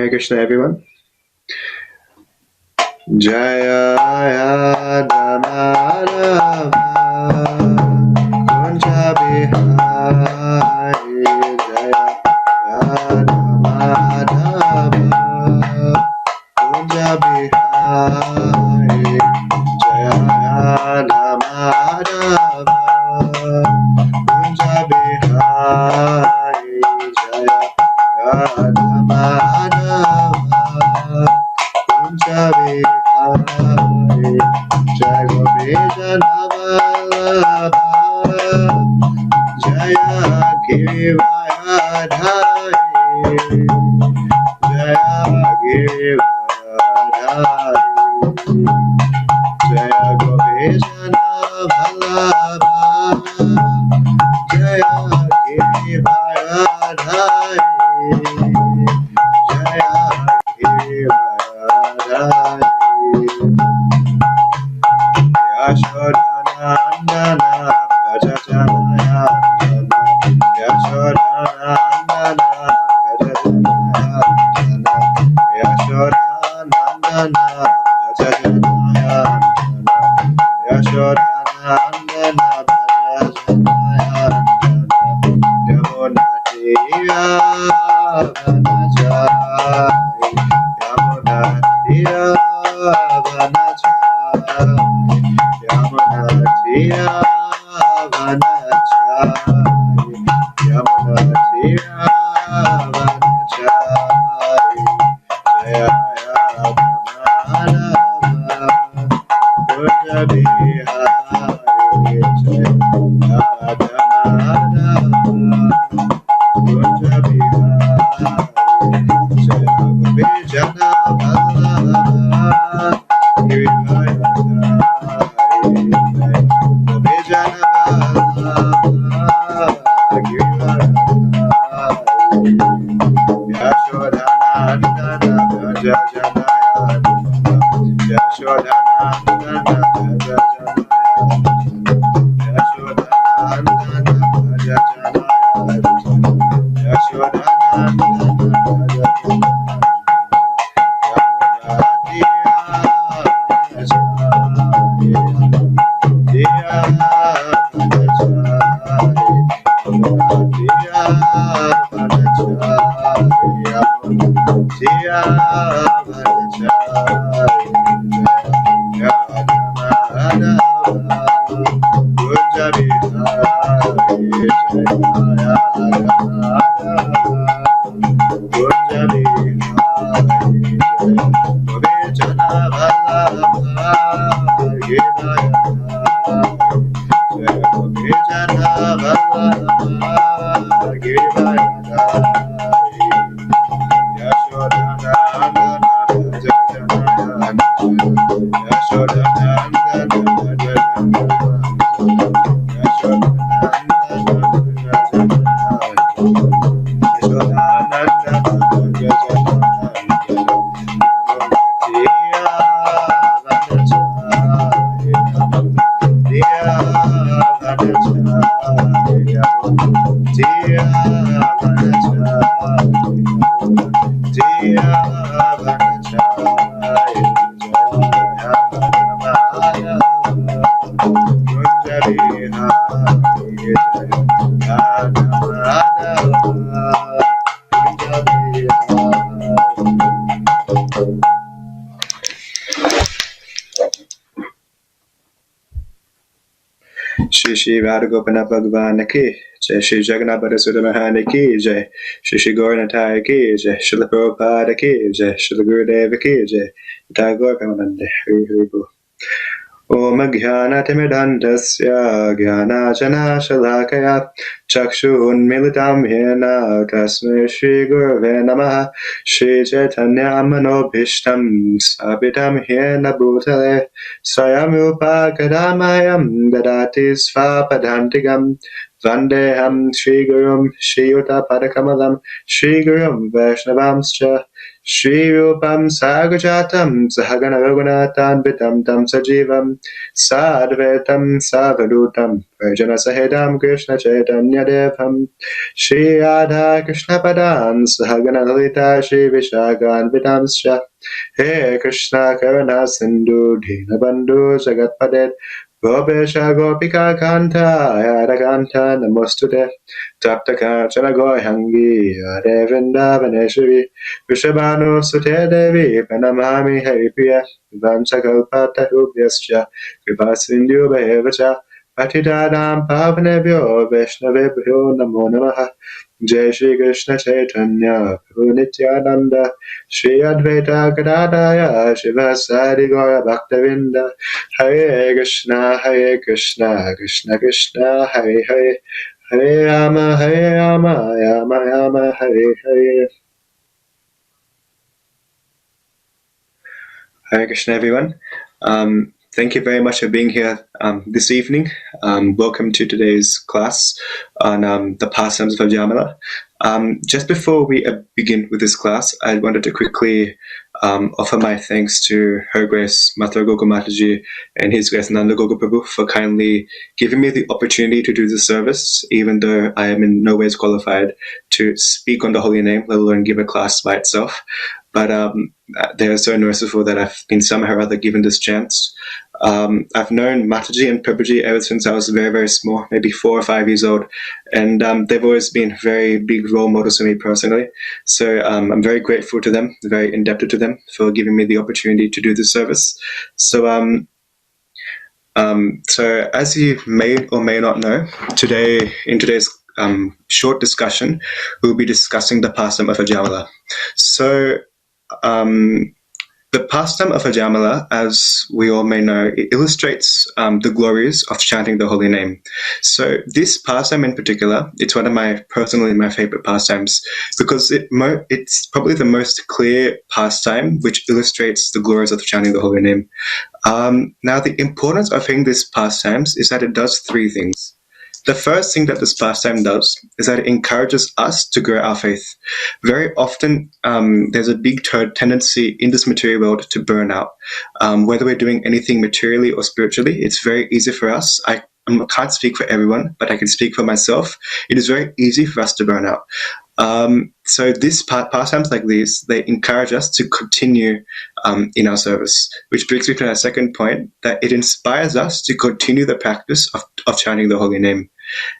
Hare Krishna, everyone. Jaya Madhava Kunja Bihari Jaya Madhava Kunja Bihari Jaya Madhava Kunja Bihari Jaya Madhava Kunja Bihari Jai Gopinavalabha Jaya Girivardhari Jaya Girivardhari Jaya Gopinavalabha Jaya Girivardhari Jaya Girivardhari Yashodanandana Bhajajanayandana Yashodanandana Bhajajanayandana Yashodanandana Bhajajanayandana Yashodanandana Bhajajanayandana Yamunatiya Vanachai Yamunatiya Vanachai Yamunatiya Vanachai Yamunatiya Vanachai Jaya Madhava Kunja Bihari Jaya Madhava Kunja Bihari Jaya Vijana Vallabha Shri Radha Gopinath Bhagavan ki Jai, Shri Jagannath Sudha Mahani ki Jai, Shri Gauranathaya ki Jai, Srila Prabhupada ki Jai, Srila Gurudeva ki Jai, Tagore Premanande, Hari Hari Bol. Om Jnanatimirandasya Jnanachanashalakaya Chakshunmilitam Yena Tasmai Shri Gurave Namaha Shri Chaitanya Manobhishtam Sabitam Yena Bhutale Swayamrupa Kadamayam Dadati Svapadantigam Vandeham Shri Gurum Shri Yuta Padakamalam Shri Gurum Vaishnavamscha Shri Rupam Sagrajatam Sahagana Raghunathan Vitam Tam Sajivam Sadvetam Savadutam Prajana Sahedam Krishna Chaitanya Devam Shri Radha Krishna Padam Sahagana Lalita Shri Vishagan Vitamscha He Krishna Karana Sindhu Dinabandhu Jagatpadet Gopesha Gopika Kanta Yadakanta Namostude Taptaka Chanagoyangi Adevinda Vaneshwari Vrishabhanu Sute Devi Pranamami Haripriya Vanchakalpata Ubhyascha Kripasindhu Bhayevacha Patidadam Pavanebhyo Vaishnavebhyo Namo Namaha Jai Shri Krishna Chaitanya Prabhu Nityananda Shri Advaita Gadadaya Shivasari Gaura Bhaktavinda Hare Krishna Krishna Krishna Hare Hare Hare Rama Rama Rama Hare Hare. Hare Krishna, everyone. Thank you very much for being here this evening. Welcome to today's class on the pastimes of Ajamila. Just before we begin with this class, I wanted to quickly offer my thanks to Her Grace Mathura Goku Mataji and His Grace Nanda Goku Prabhu for kindly giving me the opportunity to do this service, even though I am in no ways qualified to speak on the holy name, let alone give a class by itself. But they are so merciful that I've been somehow or other given this chance. I've known Mataji and Prabhuji ever since I was very, very small, maybe 4 or 5 years old. And they've always been very big role models for me personally. So I'm very grateful to them, very indebted to them for giving me the opportunity to do this service. So as you may or may not know, in today's short discussion, we'll be discussing the pastime of Ajamila. So the pastime of Ajamila, as we all may know, it illustrates the glories of chanting the holy name. So this pastime in particular, it's one of my favorite pastimes because it's probably the most clear pastime which illustrates the glories of chanting the holy name. Now, the importance of having this pastimes is that it does 3 things. The first thing that this pastime does is that it encourages us to grow our faith. Very often, there's a big tendency in this material world to burn out. Whether we're doing anything materially or spiritually, it's very easy for us. I can't speak for everyone, but I can speak for myself. It is very easy for us to burn out. So these pastimes like these, they encourage us to continue in our service, which brings me to our second point, that it inspires us to continue the practice of chanting the holy name.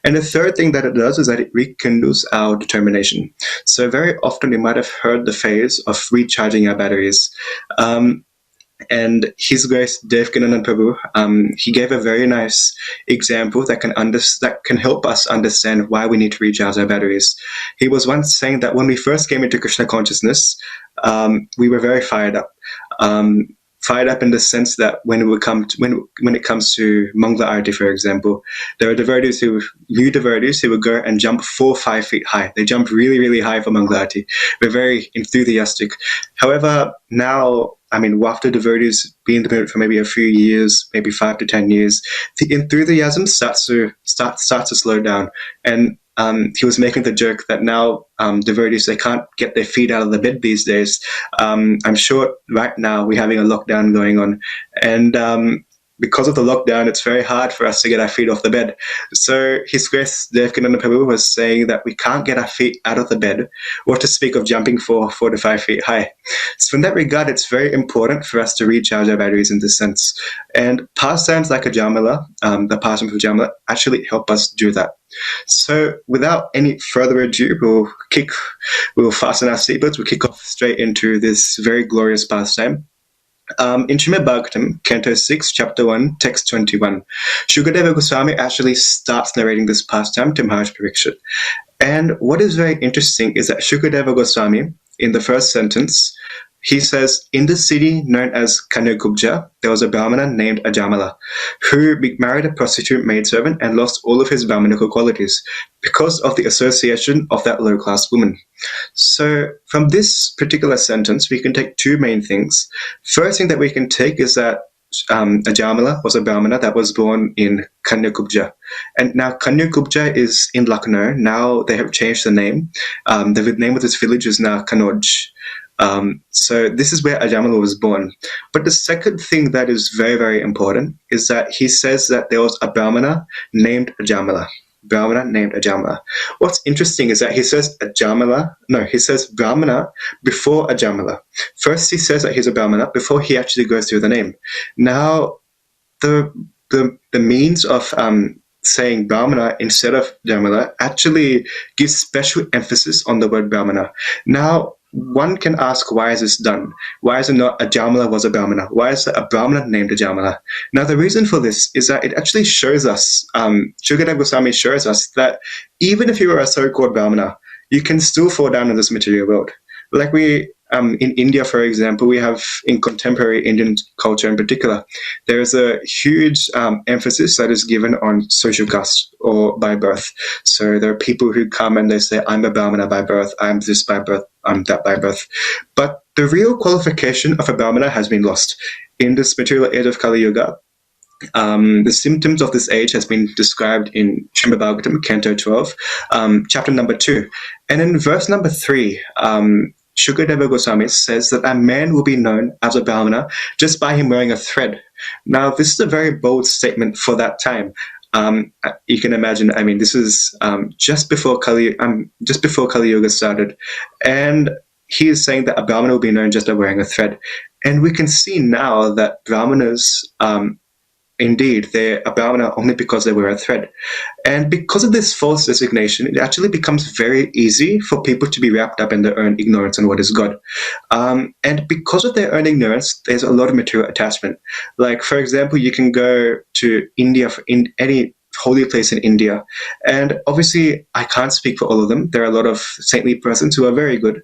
And the third thing that it does is that it rekindles our determination. So very often you might have heard the phrase of recharging our batteries. And His Grace Devkinanand Prabhu, he gave a very nice example that can help us understand why we need to recharge our batteries. He was once saying that when we first came into Krishna consciousness, we were very fired up. Fired up in the sense that when it comes to Mangla Arati, for example, there are new devotees who would go and jump 4 or 5 feet high. They jump really, really high for Mangla Arati. We're very enthusiastic. However, now, after devotees being devoted for maybe a few years, maybe 5 to 10 years, the enthusiasm starts to slow down. And he was making the joke that now devotees, they can't get their feet out of the bed these days. I'm sure right now we're having a lockdown going on. And because of the lockdown, it's very hard for us to get our feet off the bed. So His Grace Devkinanand Prabhu was saying that we can't get our feet out of the bed, or to speak of jumping 4 to 5 feet high. So in that regard, it's very important for us to recharge our batteries in this sense. And pastimes like Ajamila, the pastime of Ajamila, actually help us do that. So without any further ado, we'll fasten our seatbelts, we'll kick off straight into this very glorious pastime. In Srimad Bhagavatam, Canto 6, Chapter 1, Text 21, Shukadeva Goswami actually starts narrating this pastime to Maharaj Parikshit. And what is very interesting is that Shukadeva Goswami, in the first sentence, he says, in the city known as Kanukubja, there was a Brahmana named Ajamila, who married a prostitute maidservant and lost all of his Brahmanical qualities because of the association of that low-class woman. So from this particular sentence, we can take 2 main things. First thing that we can take is that Ajamila was a Brahmana that was born in Kanyakubja. And now Kanyakubja is in Lucknow. Now they have changed the name. The name of this village is now Kanauj. So this is where Ajamila was born. But the second thing that is very, very important is that he says that there was a Brahmana named Ajamila. Brahmana named Ajamila. What's interesting is that he says he says Brahmana before Ajamila. First he says that he's a Brahmana before he actually goes through the name. Now, the means of saying Brahmana instead of Jamila actually gives special emphasis on the word Brahmana. Now, one can ask, why is this done? Why is it not Ajamila was a Brahmana? Why is it a Brahmana named Ajamila? Now, the reason for this is that it actually shows us, Shukadeva Goswami shows us that even if you are a so-called Brahmana, you can still fall down in this material world. Like in India, for example, we have in contemporary Indian culture in particular, there is a huge emphasis that is given on social caste or by birth. So there are people who come and they say, I'm a Brahmana by birth, I'm this by birth, I'm that by birth. But the real qualification of a Brahmana has been lost. In this material age of Kali Yuga, the symptoms of this age has been described in Srimad Bhagavatam, Canto 12, chapter number 2. And in verse number 3, Shukadeva Goswami says that a man will be known as a Brahmana just by him wearing a thread. Now, this is a very bold statement for that time. You can imagine, I mean, this is just before Kali Yuga started. And he is saying that a Brahmana will be known just by wearing a thread. And we can see now that Brahmanas, indeed, they're a Brahmana only because they wear a thread. And because of this false designation, it actually becomes very easy for people to be wrapped up in their own ignorance on what is God. And because of their own ignorance, there's a lot of material attachment. Like, for example, you can go to India, in any holy place in India. And obviously, I can't speak for all of them. There are a lot of saintly persons who are very good.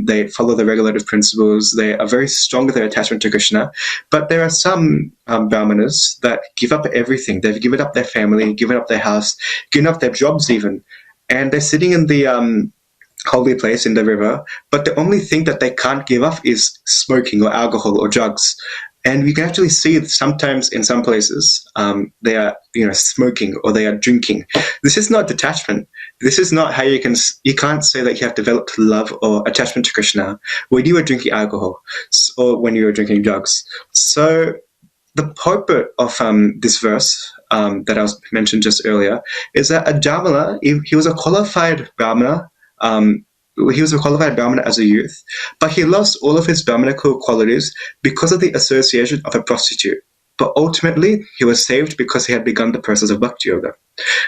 They follow the regulative principles. They are very strong with their attachment to Krishna. But there are some Brahmanas that give up everything. They've given up their family, given up their house, given up their jobs even. And they're sitting in the holy place in the river, but the only thing that they can't give up is smoking or alcohol or drugs. And we can actually see sometimes in some places they are, smoking or they are drinking. This is not detachment. This is not how you can't say that you have developed love or attachment to Krishna when you are drinking alcohol or when you are drinking drugs. So the purport of this verse that I was mentioned just earlier is that Ajamila, he was a qualified Brahmana. He was a qualified Brahmana as a youth, but he lost all of his Brahmanical qualities because of the association of a prostitute. But ultimately, he was saved because he had begun the process of Bhakti Yoga.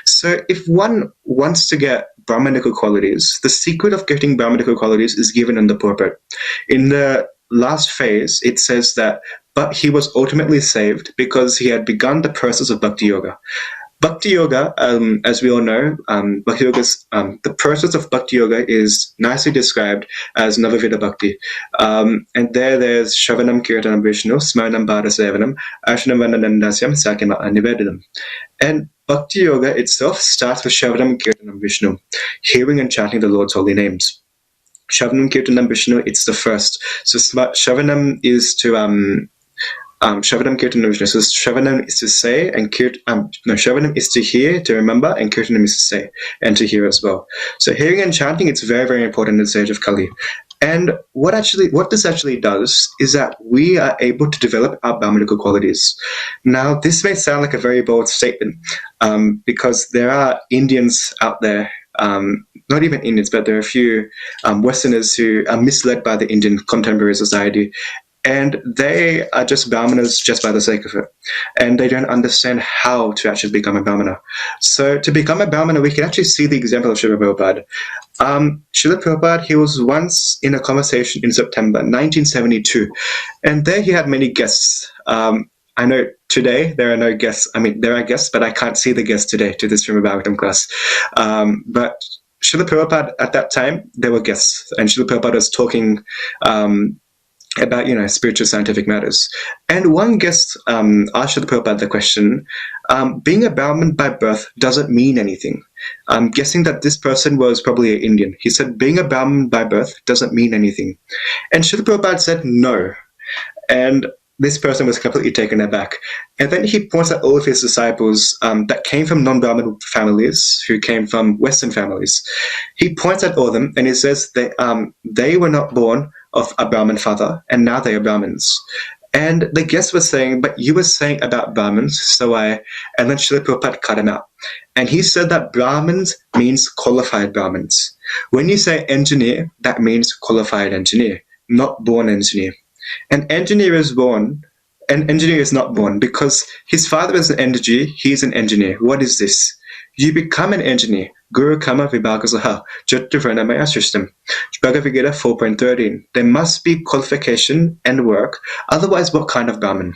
So if one wants to get Brahmanical qualities, the secret of getting Brahmanical qualities is given in the purport. In the last phase, it says that, but he was ultimately saved because he had begun the process of Bhakti Yoga. Bhakti Yoga, as we all know, Bhakti Yoga's, the process of Bhakti Yoga is nicely described as Navavida Bhakti. And there's Shravanam Kirtanam Vishnu, Smaranam Bhada Sevanam, Ashanam Vandanandasyam, Sakima Nivedanam. And Bhakti Yoga itself starts with Shravanam Kirtanam Vishnu, hearing and chanting the Lord's holy names. Shravanam Kirtanam Vishnu, it's the first. So Shravanam is to Shravanam Kirtanam Vishnu. So Shravanam is to say, and Shravanam is to hear, to remember, and Kirtanam is to say, and to hear as well. So hearing and chanting, it's very, very important in the stage of Kali. And what this actually does is that we are able to develop our Brahmanical qualities. Now, this may sound like a very bold statement, because there are Indians out there, not even Indians, but there are a few Westerners who are misled by the Indian contemporary society. And they are just Brahmanas just by the sake of it. And they don't understand how to actually become a Brahmana. So to become a Brahmana, we can actually see the example of Srila Prabhupada. Srila Prabhupada, he was once in a conversation in September 1972. And there he had many guests. I know today there are no guests. I mean, there are guests, but I can't see the guests today to this Srimad Bhagavatam class. But Srila Prabhupada, at that time, there were guests. And Srila Prabhupada was talking about, spiritual scientific matters. And one guest asked Srila Prabhupada the question, being a Brahmin by birth doesn't mean anything. I'm guessing that this person was probably an Indian. He said, being a Brahmin by birth doesn't mean anything. And Srila Prabhupada said, no. And this person was completely taken aback. And then he points out all of his disciples that came from non-Brahmin families, who came from Western families. He points at all of them, and he says that they were not born of a Brahmin father, and now they are Brahmins. And the guest was saying, but you were saying about Brahmins, and then Srila Prabhupada cut him out. And he said that Brahmins means qualified Brahmins. When you say engineer, that means qualified engineer, not born engineer. An engineer is born, an engineer is not born, because his father is an engineer, he's an engineer. What is this? You become an engineer. Guru Kama Vibhagasaha, Jyotivarna Maya system. Bhagavad Gita 4.13. There must be qualification and work, otherwise what kind of Brahmin?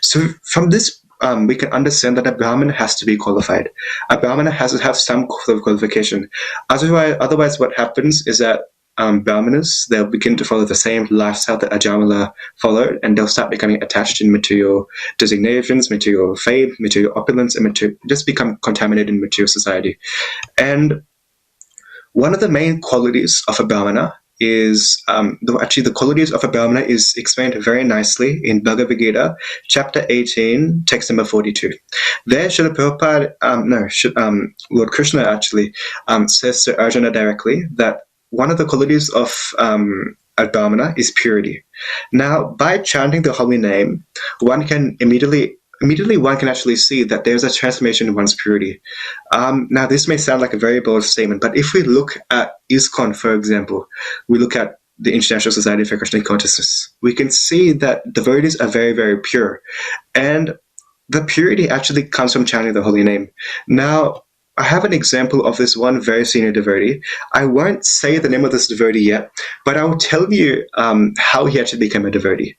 So from this, we can understand that a Brahmin has to be qualified. A Brahmana has to have some qualification. Otherwise what happens is that Brahmanas, they'll begin to follow the same lifestyle that Ajamila followed, and they'll start becoming attached in material designations, material fame, material opulence, and just become contaminated in material society. And one of the main qualities of a Brahmana is, the qualities of a Brahmana is explained very nicely in Bhagavad Gita, chapter 18, text number 42. There, Srila Prabhupada, Lord Krishna actually says to Arjuna directly that one of the qualities of a Brahmana is purity. Now, by chanting the holy name, one can immediately one can actually see that there's a transformation in one's purity. Now, this may sound like a very bold statement, but if we look at ISKCON, for example, we look at the International Society for Krishna Consciousness, we can see that devotees are very, very pure. And the purity actually comes from chanting the holy name. Now, I have an example of this one very senior devotee. I won't say the name of this devotee yet, but I will tell you how he actually became a devotee.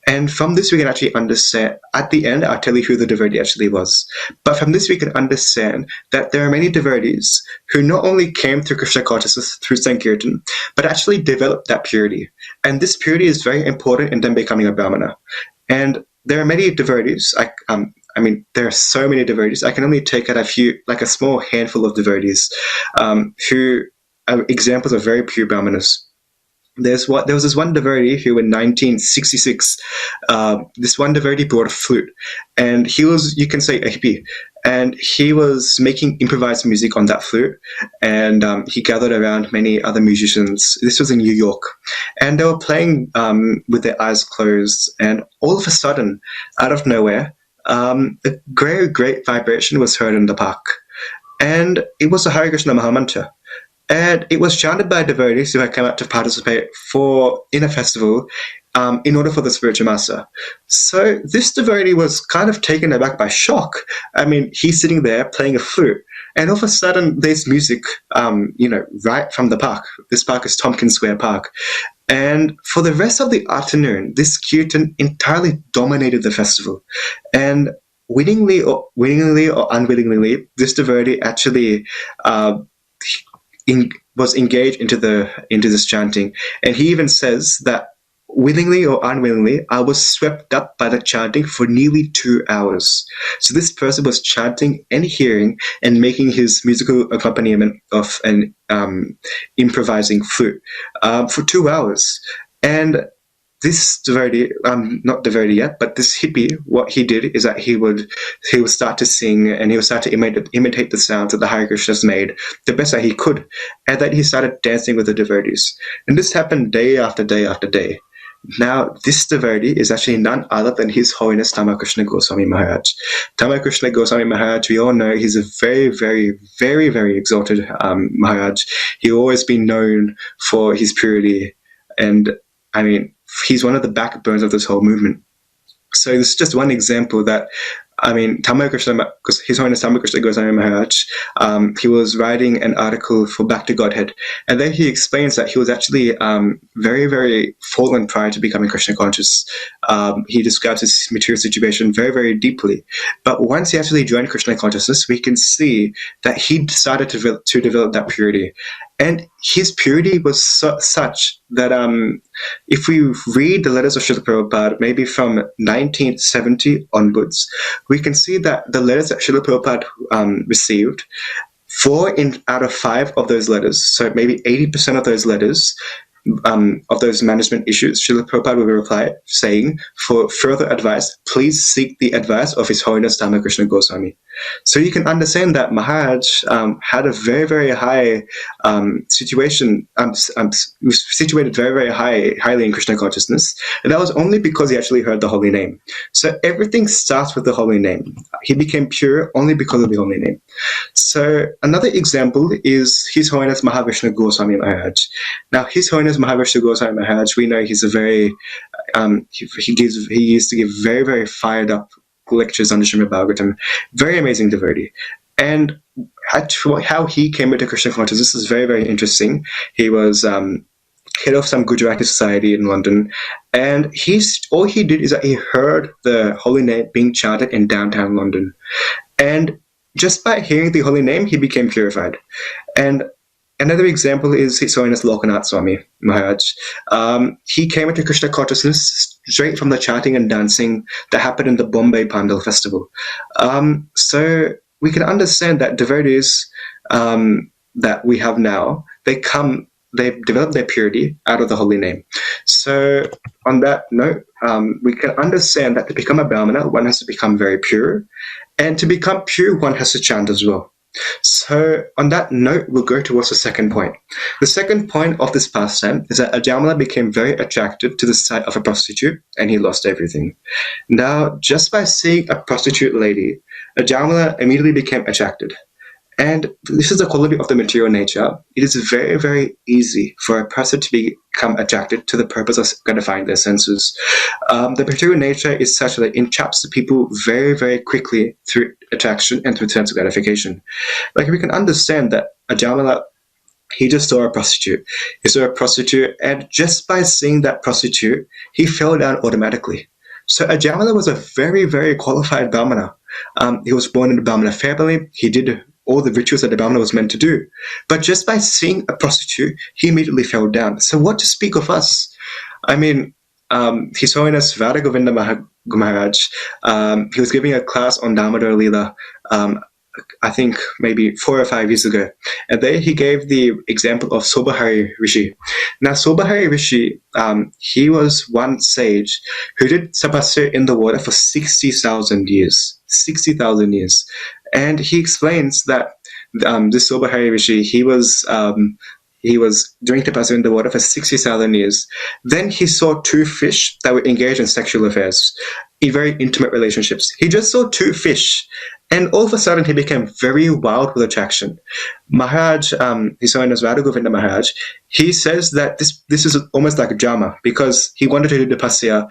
And from this, we can actually understand, at the end, I'll tell you who the devotee actually was. But from this, we can understand that there are many devotees who not only came through Krishna consciousness through Sankirtan, but actually developed that purity. And this purity is very important in them becoming a Brahmana. And there are many devotees, there are so many devotees. I can only take out a small handful of devotees who are examples of very pure Brahmanas. There was this one devotee who in 1966, this one devotee brought a flute, and he was, you can say, a hippie, and he was making improvised music on that flute, and he gathered around many other musicians. This was in New York, and they were playing with their eyes closed, and all of a sudden, out of nowhere, a great, great vibration was heard in the park, and it was the Hare Krishna Mahamantra. And it was chanted by devotees who had come out to participate in a festival in order for the spiritual master. So this devotee was kind of taken aback by shock. He's sitting there playing a flute, and all of a sudden there's music, right from the park. This park is Tompkins Square Park. And for the rest of the afternoon, this kirtan entirely dominated the festival. And willingly or unwillingly, this devotee actually was engaged into this chanting, and he even says that willingly or unwillingly, I was swept up by the chanting for nearly 2 hours. So this person was chanting and hearing and making his musical accompaniment of an improvising flute for 2 hours. And this devotee, not devotee yet, but this hippie, what he did is that he would start to sing, and he would start to imitate the sounds that the Hare Krishnas made the best that he could, and then he started dancing with the devotees. And this happened day after day after day. Now, this devotee is actually none other than His Holiness Tamakrishna Goswami Maharaj. Tamakrishna Goswami Maharaj, we all know he's a very, very, very, very exalted Maharaj. He's always been known for his purity, and he's one of the backbones of this whole movement. So this is just one example that, because His Holiness Tamakrishna Goswami Maharaj, he was writing an article for Back to Godhead, and then he explains that he was actually very, very fallen prior to becoming Krishna conscious. He describes his material situation very, very deeply. But once he actually joined Krishna consciousness, we can see that he started to develop that purity. And his purity was such that if we read the letters of Srila Prabhupada, maybe from 1970 onwards, we can see that the letters that Srila Prabhupada received, 4 out of 5 of those letters, so maybe 80% of those letters, of those management issues, Srila Prabhupada would reply saying, for further advice, please seek the advice of His Holiness Dhammakrishna Goswami. So you can understand that Maharaj had a very, very high situation, was situated very, very highly in Krishna consciousness, and that was only because he actually heard the holy name. So everything starts with the holy name. He became pure only because of the holy name. So another example is His Holiness Mahavishnu Goswami Maharaj. Now, His Holiness Mahavishnu Goswami Maharaj, we know he's a very he used to give very, very fired up lectures on the Srimad Bhagavatam. Very amazing devotee. And how he came into Krishna consciousness is very, very interesting. He was head of some Gujarati society in London, and all he did is that he heard the holy name being chanted in downtown London. And just by hearing the holy name, he became purified. And another example is His Holiness Lokanath Swami Maharaj. He came into Krishna consciousness straight from the chanting and dancing that happened in the Bombay Pandal festival. So we can understand that devotees that we have now, they've developed their purity out of the holy name. So on that note, we can understand that to become a Brahmana, one has to become very pure. And to become pure, one has to chant as well. So on that note, we'll go towards the second point. The second point of this pastime is that Ajamila became very attracted to the sight of a prostitute, and he lost everything. Now, just by seeing a prostitute lady, Ajamila immediately became attracted. And this is the quality of the material nature. It is very, very easy for a person to become attracted to the purpose of gratifying their senses. The material nature is such that it entraps the people very, very quickly through attraction and through sense gratification. Like, we can understand that Ajamila, he just saw a prostitute. He saw a prostitute, and just by seeing that prostitute, he fell down automatically. So Ajamila was a very, very qualified Brahmana. He was born in a Brahmana family. He did all the rituals that the Brahmana was meant to do. But just by seeing a prostitute, he immediately fell down. So what to speak of us? I mean, His Holiness Radha Govinda Maharaj, he was giving a class on Damodar Leela, I think maybe 4 or 5 years ago. And there he gave the example of Sobhahari Rishi. Now, Sobhahari Rishi, he was one sage who did tapasya in the water for 60,000 years. 60,000 years. And he explains that this Sobhahari Rishi, he was doing tapasya in the water for 60,000 years. Then he saw 2 fish that were engaged in sexual affairs, in very intimate relationships. He just saw 2 fish, and all of a sudden he became very wild with attraction. Maharaj, His Holiness Radha Govinda Maharaj, he says that this is almost like a drama, because he wanted to do tapasya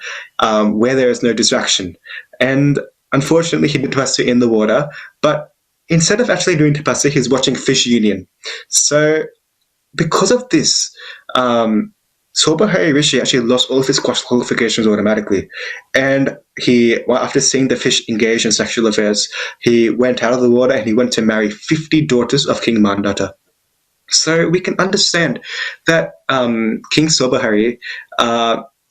where there is no distraction. And unfortunately, he did tapasya in the water, but instead of actually doing tapasya, he's watching fish union. So because of this, Sobhahari Rishi actually lost all of his qualifications automatically. And after seeing the fish engage in sexual affairs, he went out of the water and he went to marry 50 daughters of King Mandata. So we can understand that King Sobhahari,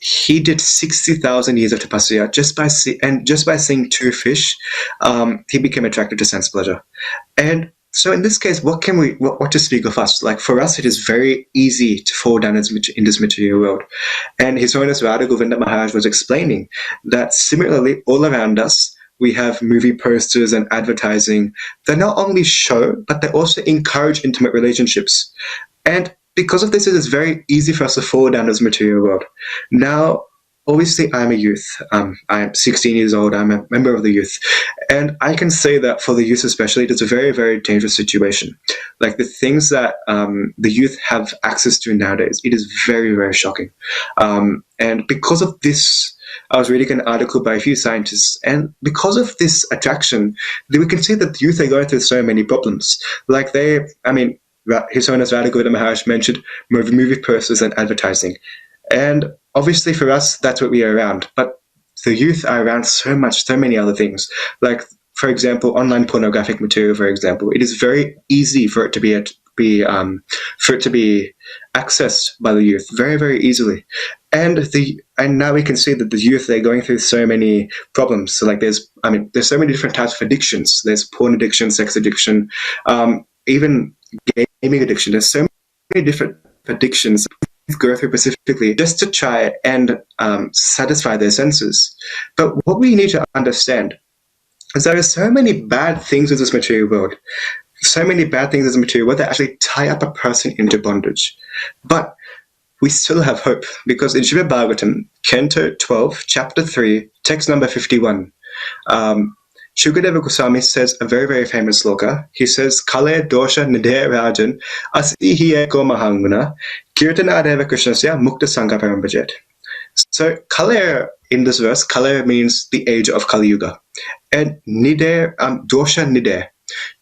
he did 60,000 years of tapasya just by seeing 2 fish, he became attracted to sense pleasure. And so in this case, what to speak of us? Like, for us, it is very easy to fall down in this material world. And His Holiness Radha Govinda Maharaj was explaining that similarly, all around us, we have movie posters and advertising that not only show, but they also encourage intimate relationships. And because of this, it is very easy for us to fall down this material world. Now, obviously, I'm a youth. I'm 16 years old. I'm a member of the youth. And I can say that for the youth especially, it's a very, very dangerous situation. Like, the things that the youth have access to nowadays, it is very, very shocking. And because of this, I was reading an article by a few scientists, and because of this attraction, we can see that the youth are going through so many problems. Like, His Holiness Radha Govinda Maharaj mentioned movie posters and advertising. And obviously for us, that's what we are around. But the youth are around so many other things. Like, for example, online pornographic material, for example. It is very easy for it to be accessed by the youth very, very easily. And now we can see that the youth, they're going through so many problems. So like there's so many different types of addictions. There's porn addiction, sex addiction, even gaming addiction. There's so many different addictions go through specifically just to try and satisfy their senses. But what we need to understand is there are so many bad things in this material world, so many bad things in this material world that actually tie up a person into bondage. But we still have hope, because in Srimad Bhagavatam, Canto 12, Chapter 3, text number 51, Shukadeva Goswami says a very, very famous sloka. He says, Kale dosha nidhe rajan asi hi eko mahanguna kirtana deva krishnasya mukta sangha parambajet. So Kale in this verse, Kale means the age of Kali Yuga. And nidhe, dosha nidhe.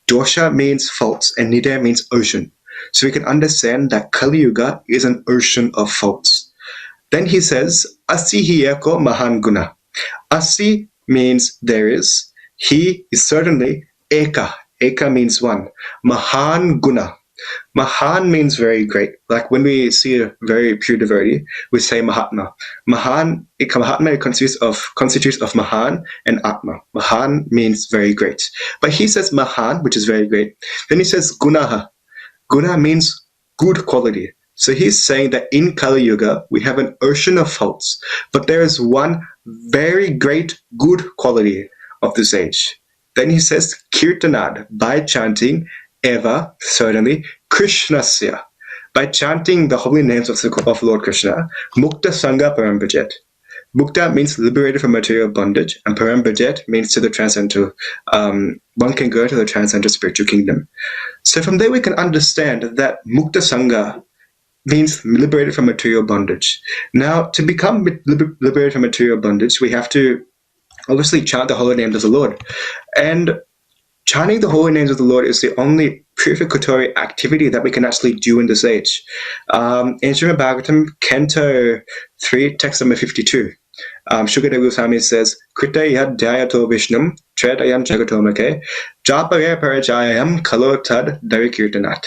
Dosha means faults and nidhe means ocean. So we can understand that Kali Yuga is an ocean of faults. Then he says, Asi hi eko mahan guna. Asi means there is. He is certainly eka. Eka means one. Mahan guna. Mahan means very great. Like when we see a very pure devotee, we say Mahatma. Mahatma constitutes of Mahan and Atma. Mahan means very great. But he says Mahan, which is very great. Then he says Gunaha. Guna means good quality. So he's saying that in Kali Yuga, we have an ocean of faults, but there is one very great good quality of this age. Then he says, Kirtanad, by chanting, Eva, certainly, Krishnasya, by chanting the holy names of Lord Krishna, Mukta Sangha Parambajet. Mukta means liberated from material bondage, and Parambajet means to the transcendental. One can go to the transcendental spiritual kingdom. So from there we can understand that Mukta Sangha means liberated from material bondage. Now, to become liberated from material bondage, we have to obviously chant the holy names of the Lord. And chanting the holy names of the Lord is the only purificatory activity that we can actually do in this age. In Srimad Bhagavatam, Canto 3, text number 52, Shukadeva Goswami says, Krita yad dhyayato vishnum, tretayam jagatomake, japare parajayam kalo tad darikirtanat.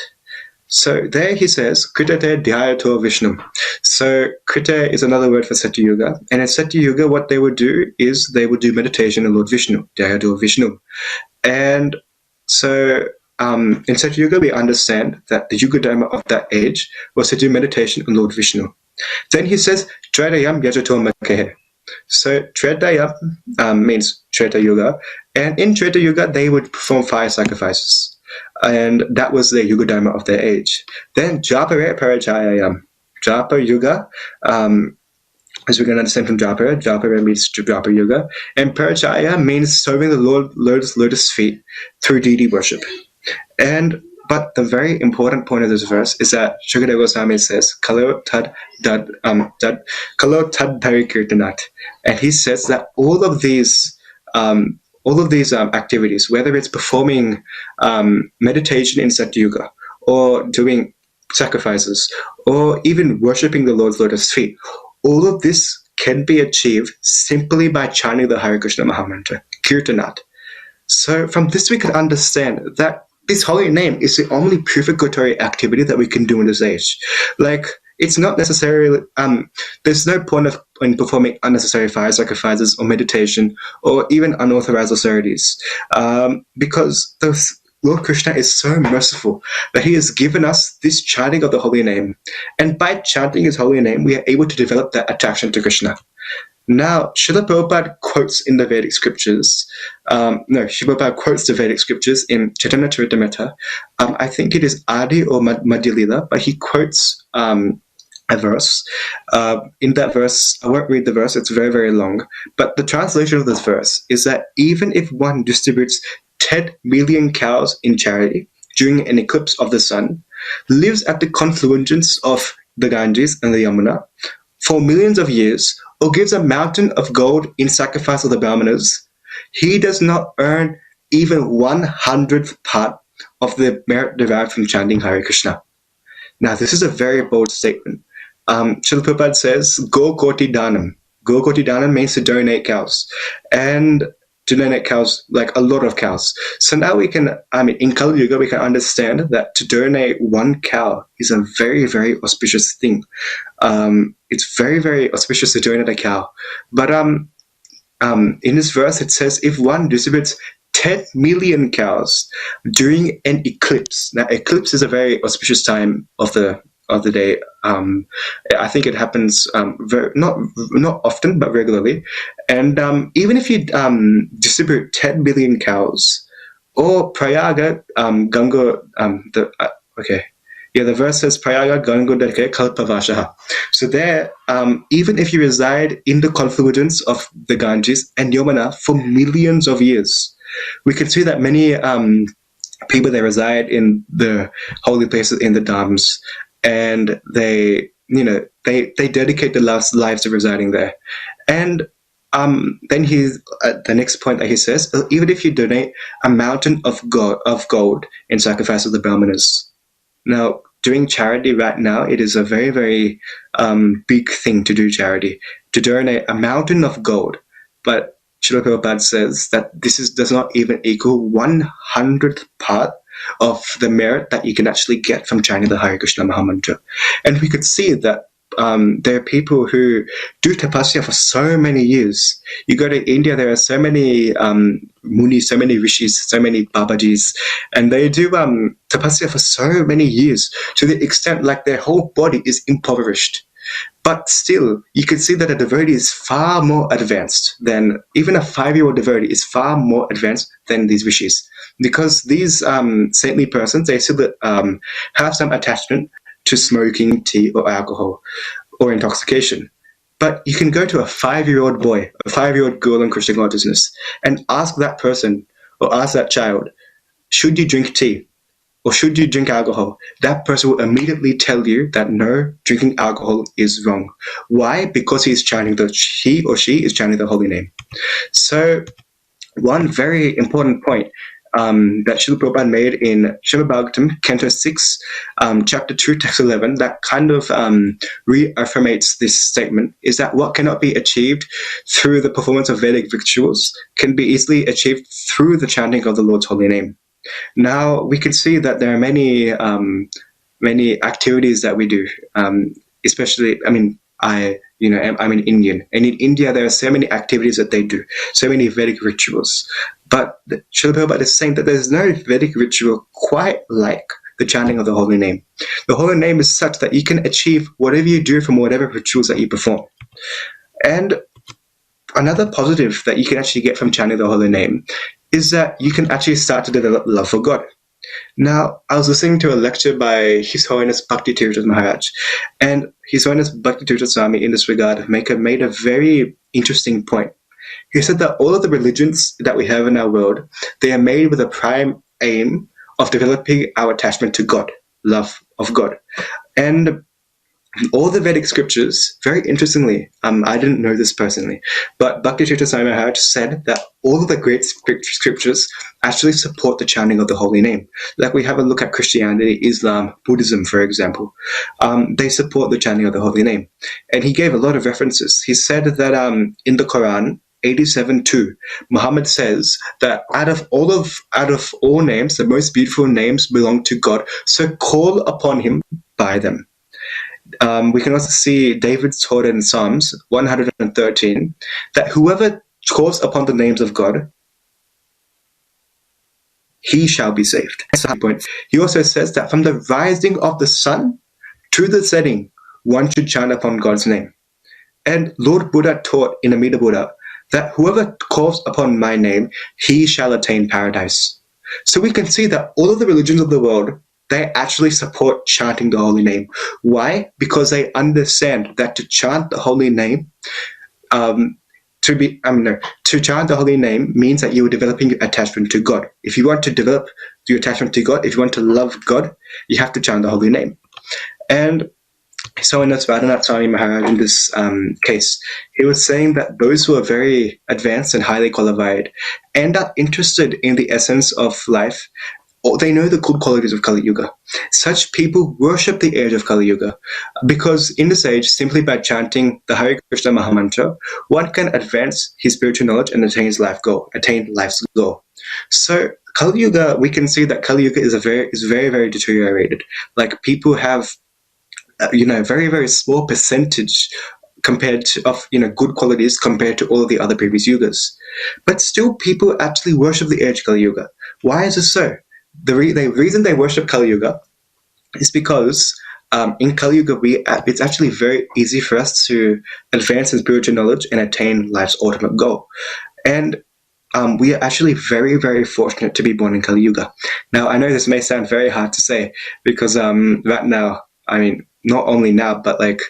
So there he says, Krita te dhyayato vishnum. So Krita is another word for Satya Yuga. And in Satya Yuga, what they would do is they would do meditation on Lord Vishnu, dhyayato Vishnu. And so in Satya Yuga, we understand that the Yuga Dharma of that age was to do meditation on Lord Vishnu. Then he says, Tretayam yajato makehe. So Treta means Treta Yuga. And in Treta Yuga, they would perform fire sacrifices. And that was the Yuga Dharma of their age. Then Japare Parajayam. Japa Yuga, as we can understand from Japara means Japa Yuga. And Parajaya means serving the Lord's lotus feet through deity worship. But the very important point of this verse is that Shukadeva Goswami says, Kalo tad kirtanat. And he says that all of these activities, whether it's performing meditation in Satya Yuga, or doing sacrifices, or even worshipping the Lord's lotus feet, all of this can be achieved simply by chanting the Hare Krishna Mahamantra, Kirtanat. So from this we can understand that this holy name is the only purificatory activity that we can do in this age. Like, it's not necessarily, there's no point in performing unnecessary fire sacrifices or meditation or even unauthorized austerities, because Lord Krishna is so merciful that he has given us this chanting of the holy name. And by chanting his holy name, we are able to develop that attraction to Krishna. Now, Srila Prabhupada quotes in the Vedic scriptures, Srila Prabhupada quotes the Vedic scriptures in Chaitanya Charitamrita. I think it is Adi or Madhya Lila, but he quotes a verse. In that verse, I won't read the verse, it's very, very long, but the translation of this verse is that even if one distributes 10 million cows in charity during an eclipse of the sun, lives at the confluence of the Ganges and the Yamuna for millions of years, or gives a mountain of gold in sacrifice of the Brahmanas, he does not earn even 100th part of the merit derived from chanting Hare Krishna. Now, this is a very bold statement. Srila Prabhupada says, Go Koti Danam. Go Koti Danam means to donate cows. And to donate cows, like a lot of cows. So now we can, in Kali Yuga, we can understand that to donate one cow is a very, very auspicious thing. It's very, very auspicious to donate a cow. But in this verse, it says, if one distributes 10 million cows during an eclipse. Now, eclipse is a very auspicious time of the of the day. I think it happens not often, but regularly. And even if you distribute 10 billion cows, or Prayaga Ganga, okay. Yeah, the verse says Prayaga Ganga Deke Kalpavashaha. So there, even if you reside in the confluence of the Ganges and Yamuna for millions of years, we can see that many people, they reside in the holy places in the dhams, and they dedicate their lives to residing there. And then the next point that he says, even if you donate a mountain of gold in sacrifice of the Brahmanas. Now, doing charity right now, it is a very, very big thing to do charity, to donate a mountain of gold. But Srila Prabhupada says that does not even equal 100th part of the merit that you can actually get from chanting the Hare Krishna Mahamantra. And we could see that there are people who do tapasya for so many years. You go to India, there are so many munis, so many rishis, so many babajis, and they do tapasya for so many years, to the extent like their whole body is impoverished. But still, you can see that a devotee is far more advanced than, even a 5-year-old devotee is far more advanced than these rishis. Because these saintly persons, they still have some attachment to smoking, tea, or alcohol, or intoxication. But you can go to a 5-year-old boy, a 5-year-old girl in Krishna consciousness, and ask that person, or ask that child, should you drink tea? Or should you drink alcohol? That person will immediately tell you that no, drinking alcohol is wrong. Why? Because he or she is chanting the holy name. So one very important point that Srila Prabhupada made in Srimad Bhagavatam, Canto 6, Chapter 2, Text 11, that kind of reaffirmates this statement, is that what cannot be achieved through the performance of Vedic rituals can be easily achieved through the chanting of the Lord's holy name. Now, we can see that there are many activities that we do, especially, I'm an Indian, and in India there are so many activities that they do, so many Vedic rituals. But Srila Prabhupada is saying that there's no Vedic ritual quite like the chanting of the holy name. The holy name is such that you can achieve whatever you do from whatever rituals that you perform. And another positive that you can actually get from chanting the holy name is that you can actually start to develop love for God. Now, I was listening to a lecture by His Holiness Bhakti Tirtha Maharaj, and His Holiness Bhakti Tirtha Swami in this regard made a very interesting point. He said that all of the religions that we have in our world, they are made with a prime aim of developing our attachment to God, love of God. And all the Vedic scriptures, very interestingly, I didn't know this personally, but Bhakti Tirtha Swami Maharaj said that all of the great scriptures actually support the chanting of the holy name. Like we have a look at Christianity, Islam, Buddhism, for example. They support the chanting of the holy name. And he gave a lot of references. He said that in the Quran, 87:2, Muhammad says that out of all names, the most beautiful names belong to God, so call upon him by them. We can also see David's taught in Psalms 113 that whoever calls upon the names of God, he shall be saved. He also says that from the rising of the sun to the setting, one should chant upon God's name. And Lord Buddha taught in Amida Buddha that whoever calls upon my name, he shall attain paradise. So we can see that all of the religions of the world, they actually support chanting the holy name. Why? Because they understand that to chant the holy name, to chant the holy name means that you are developing your attachment to God. If you want to develop your attachment to God, if you want to love God, you have to chant the holy name. And so in Radhanath Swami Maharaj, in this case, he was saying that those who are very advanced and highly qualified and are interested in the essence of life, or they know the good qualities of Kali Yuga. Such people worship the age of Kali Yuga, because in this age, simply by chanting the Hare Krishna Mahamantra, one can advance his spiritual knowledge and attain life's goal. So Kali Yuga, we can see that Kali Yuga is very, very deteriorated. Like people have very, very small percentage compared to good qualities compared to all of the other previous yugas. But still people actually worship the age of Kali Yuga. Why is this so? The reason they worship Kali Yuga is because in Kali Yuga, it's actually very easy for us to advance in spiritual knowledge and attain life's ultimate goal. And we are actually very, very fortunate to be born in Kali Yuga. Now, I know this may sound very hard to say because right now, I mean, not only now, but like,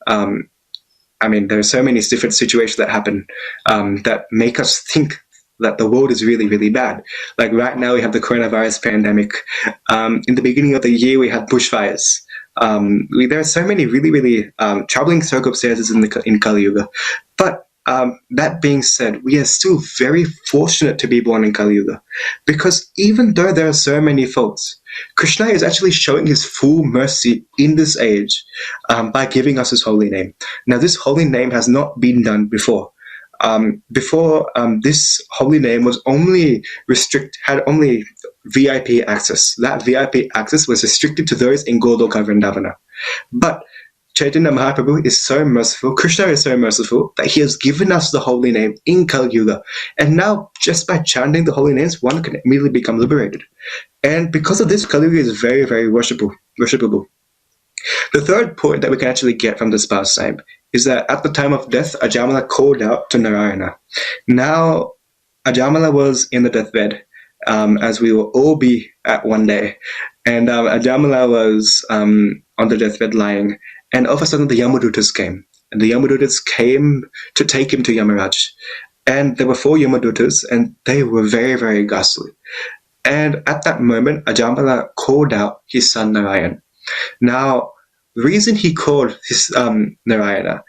there are so many different situations that happen that make us think that the world is really, really bad. Like right now, we have the coronavirus pandemic. In the beginning of the year, we had bushfires. There are so many really, really troubling circumstances in Kali Yuga. But that being said, we are still very fortunate to be born in Kali Yuga, because even though there are so many faults, Krishna is actually showing his full mercy in this age by giving us his holy name. Now, this holy name has not been done before. This holy name was had only VIP access. That VIP access was restricted to those in Goloka Vrindavana. But Chaitanya Mahaprabhu is so merciful, Krishna is so merciful, that he has given us the holy name in Kali Yuga. And now, just by chanting the holy names, one can immediately become liberated. And because of this, Kali Yuga is very, very worshipable. The third point that we can actually get from this pastime is that at the time of death, Ajamila called out to Narayana. Now, Ajamila was in the deathbed, as we will all be at one day. And Ajamila was on the deathbed lying. And all of a sudden, the Yamadutas came. And the Yamadutas came to take him to Yamaraj. And there were 4 Yamadutas, and they were very, very ghastly. And at that moment, Ajamila called out his son Narayan. Now, the reason he called his Narayana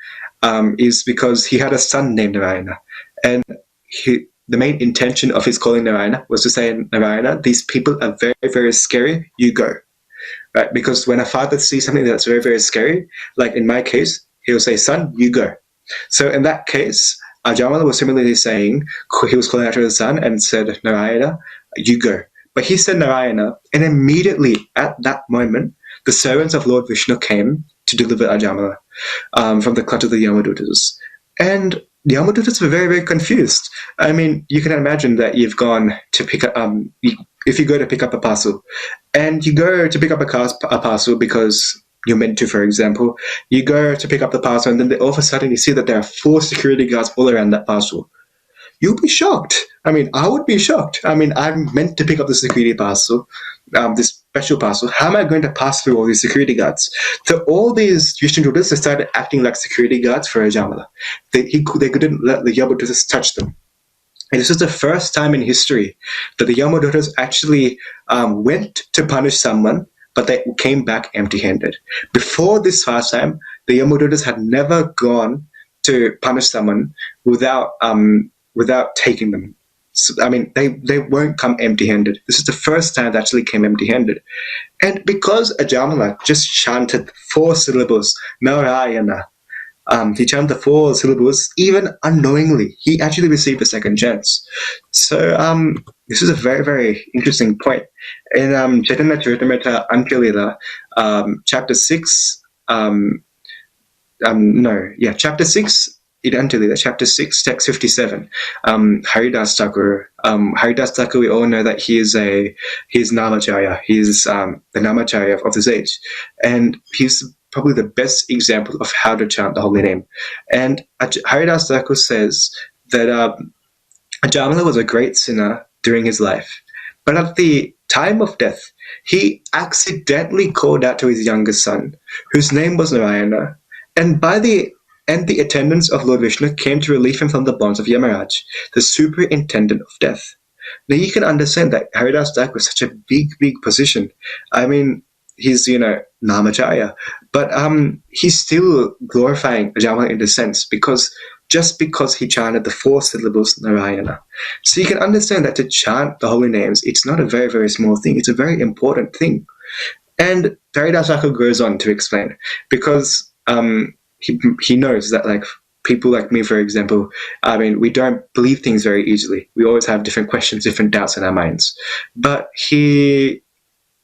is because he had a son named Narayana. And the main intention of his calling Narayana was to say, Narayana, these people are very, very scary, you go. Right? Because when a father sees something that's very, very scary, like in my case, he'll say, son, you go. So in that case, Ajamila was similarly saying, he was calling out to his son and said, Narayana, you go. But he said Narayana, and immediately at that moment, the servants of Lord Vishnu came to deliver Ajamila from the clutch of the Yamadutas. And the Yamadutas were very, very confused. I mean, you can imagine that you've gone to pick up, if you go to pick up a parcel, and you go to pick up a parcel because you're meant to, for example, you go to pick up the parcel, and then all of a sudden you see that there are 4 security guards all around that parcel. You'll be shocked. I mean, I would be shocked. I mean, I'm meant to pick up the security parcel, this special parcel. How am I going to pass through all these security guards? So all these Vishnudutas started acting like security guards for Ajamila. They couldn't let the Yamadutas touch them. And this is the first time in history that the Yamadutas actually went to punish someone, but they came back empty-handed. Before this first time, the Yamadutas had never gone to punish someone without taking them. So, I mean, they won't come empty-handed. This is the first time they actually came empty-handed. And because Ajamila just chanted 4 syllables, Narayana, he chanted the 4 syllables, even unknowingly, he actually received a second chance. So this is a very, very interesting point. In Chaitanya Charitamrita Antyalila, chapter 6, chapter 6, chapter 6, text 57. Haridas Thakur. Haridas Thakur, we all know that he's Namacharya. He's the Namacharya of this age. And he's probably the best example of how to chant the holy name. And Haridas Thakur says that Ajamila was a great sinner during his life. But at the time of death, he accidentally called out to his youngest son, whose name was Narayana, and the attendants of Lord Vishnu came to relieve him from the bonds of Yamaraj, the superintendent of death. Now you can understand that Haridas Thakur was such a big, big position. I mean, he's, Namacharya, but he's still glorifying Ajamila in a sense, because he chanted the 4 syllables Narayana. So you can understand that to chant the holy names, it's not a very, very small thing. It's a very important thing. And Haridas Thakur goes on to explain, because he knows that, like, people like me, for example, I mean, we don't believe things very easily. We always have different questions, different doubts in our minds. But he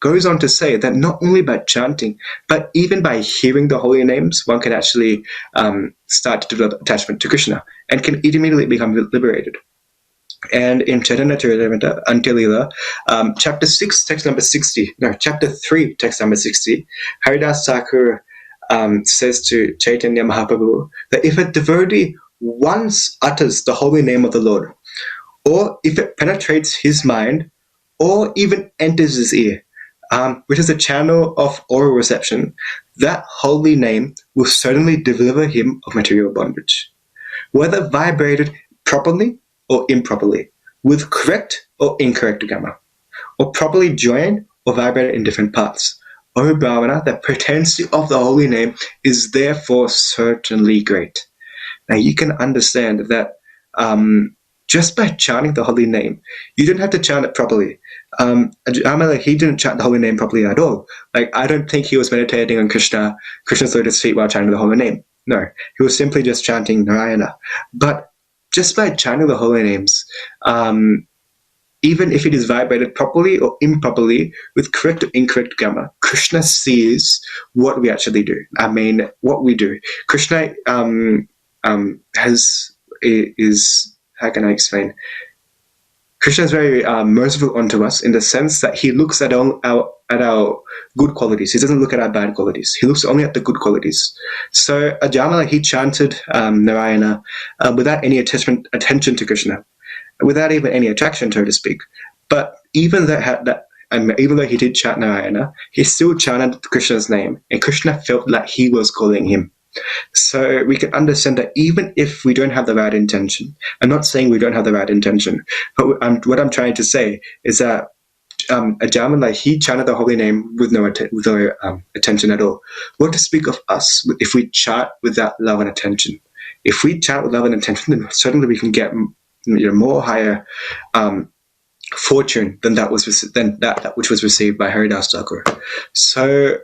goes on to say that not only by chanting, but even by hearing the holy names, one can actually start to develop attachment to Krishna and can immediately become liberated. And in Chaitanya Charitamrita, Antilila, chapter 6, text number 60, no, chapter 3, text number 60, Haridas Thakur says to Chaitanya Mahaprabhu that if a devotee once utters the holy name of the Lord, or if it penetrates his mind, or even enters his ear, which is a channel of oral reception, that holy name will certainly deliver him of material bondage. Whether vibrated properly or improperly, with correct or incorrect gamma, or properly joined or vibrated in different parts. O Brahmana, the potency of the holy name is therefore certainly great. Now you can understand that just by chanting the holy name, you don't have to chant it properly. Ajamila, he didn't chant the holy name properly at all. Like, I don't think he was meditating on Krishna's lotus feet while chanting the holy name. No, he was simply just chanting Narayana. But just by chanting the holy names, even if it is vibrated properly or improperly with correct or incorrect gamma, Krishna sees what we actually do. I mean, what we do. Krishna is how can I explain? Krishna is very merciful unto us in the sense that he looks at our good qualities. He doesn't look at our bad qualities. He looks only at the good qualities. So Ajamila, he chanted Narayana without any attention to Krishna, without even any attraction, so to speak. But even though he did chant Narayana, he still chanted Krishna's name, and Krishna felt like he was calling him. So we can understand that even if we don't have the right intention, I'm not saying we don't have the right intention, but what I'm trying to say is that Ajamila, he chanted the holy name with no attention at all. What to speak of us if we chant with that love and attention? If we chant with love and attention, then certainly we can get more higher fortune than that which was received by Haridas Thakur. So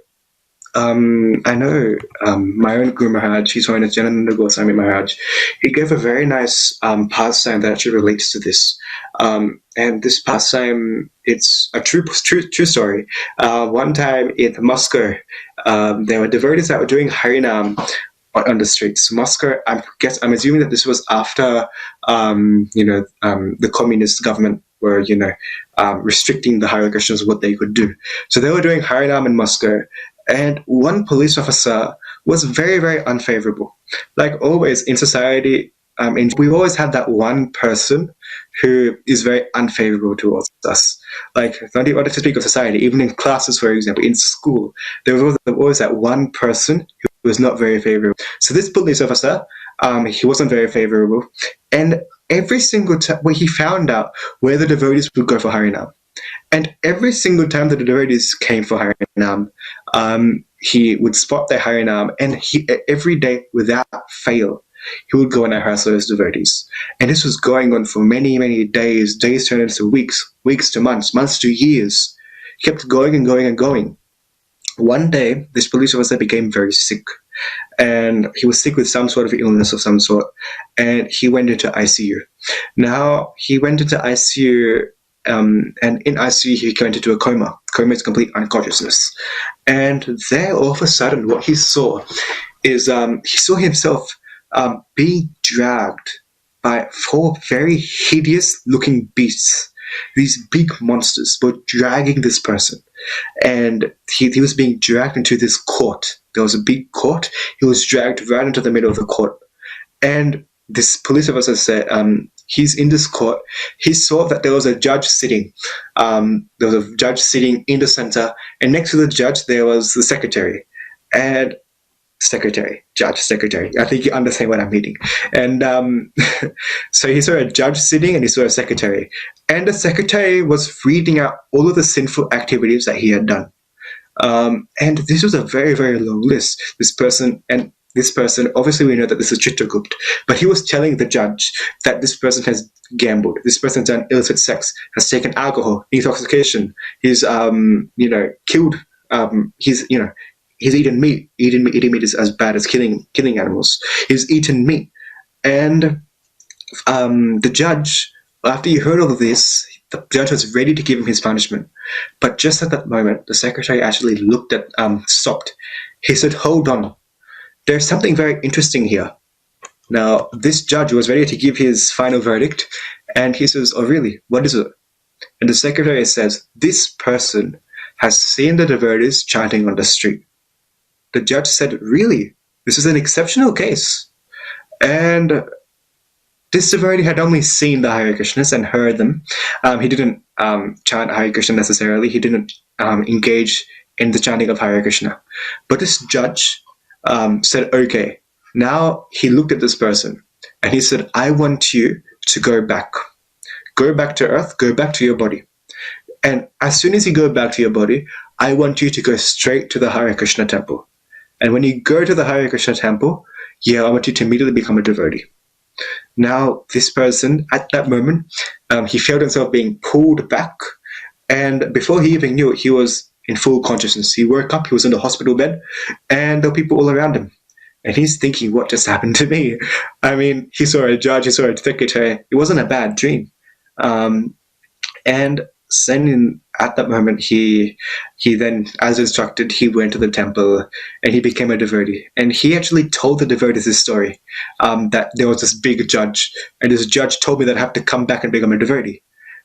I know my own Guru Maharaj, he's known as Janananda Goswami Maharaj. He gave a very nice pastime that actually relates to this. And this pastime, it's a true story. One time in Moscow, there were devotees that were doing Harinam on the streets. Moscow, I'm assuming that this was after the communist government were restricting the Hare Krishnas what they could do. So they were doing Harinam in Moscow. And one police officer was very, very unfavorable. Like always in society, we always have that one person who is very unfavorable towards us. Like, not even to speak of society, even in classes, for example, in school, there was always that one person who was not very favorable. So this police officer, he wasn't very favorable. And every single time, he found out where the devotees would go for Harinam. And every single time that the devotees came for Harinam, he would spot their Harinam, and every day without fail, he would go and harass those devotees. And this was going on for many, many days. Days turned into weeks, weeks to months, months to years. He kept going and going and going. One day, this police officer became very sick. And he was sick with some sort of illness of some sort. And he went into ICU. Now, he went into ICU, and in ICU, he went into a coma. Coma is complete unconsciousness. And there, all of a sudden, what he saw is he saw himself being dragged by 4 very hideous-looking beasts. These big monsters were dragging this person. And he was being dragged into this court. There was a big court. He was dragged right into the middle of the court. And this police officer said, he's in this court. He saw that there was a judge sitting. There was a judge sitting in the center. And next to the judge, there was the secretary. And secretary. I think you understand what I'm meaning. And so he saw a judge sitting and he saw a secretary. And the secretary was reading out all of the sinful activities that he had done. And this was a very, very long list. This person, obviously we know that this is Chitragupt, but he was telling the judge that this person has gambled, this person's done illicit sex, has taken alcohol, intoxication, he's, killed, he's eaten meat. Eating meat is as bad as killing animals. He's eaten meat. And the judge, after he heard all of this, the judge was ready to give him his punishment. But just at that moment, the secretary actually stopped. He said, "Hold on. There's something very interesting here." Now, this judge was ready to give his final verdict, And he says, oh, really? What is it? And the secretary says, this person has seen the devotees chanting on the street. The judge said, really? This is an exceptional case. And this devotee had only seen the Hare Krishnas and heard them. He didn't chant Hare Krishna necessarily. He didn't engage in the chanting of Hare Krishna. But this judge said, okay. Now he looked at this person and he said, I want you to go back. Go back to earth. Go back to your body. And as soon as you go back to your body, I want you to go straight to the Hare Krishna temple. And when you go to the Hare Krishna temple, I want you to immediately become a devotee. Now, this person, at that moment, he felt himself being pulled back. And before he even knew it, he was in full consciousness. He woke up, he was in the hospital bed, and there were people all around him. And he's thinking, what just happened to me? I mean, he saw a judge, he saw a secretary. It wasn't a bad dream. And then at that moment, he then, as instructed, he went to the temple and he became a devotee. And he actually told the devotees this story, that there was this big judge, and this judge told me that I have to come back and become a devotee.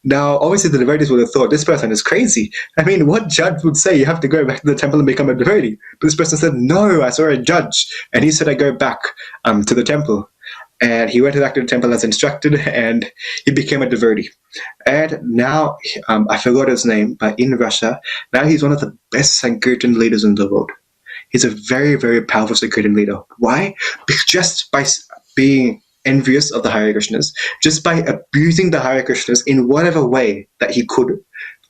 Now, obviously, the devotees would have thought, this person is crazy. I mean, what judge would say you have to go back to the temple and become a devotee? But this person said, no, I saw a judge. And he said, I go back to the temple. And he went back to the temple as instructed, and he became a devotee. And now, I forgot his name, but in Russia, now he's one of the best Sankirtan leaders in the world. He's a very, very powerful Sankirtan leader. Why? Because just by being envious of the Hare Krishnas, just by abusing the Hare Krishnas in whatever way that he could,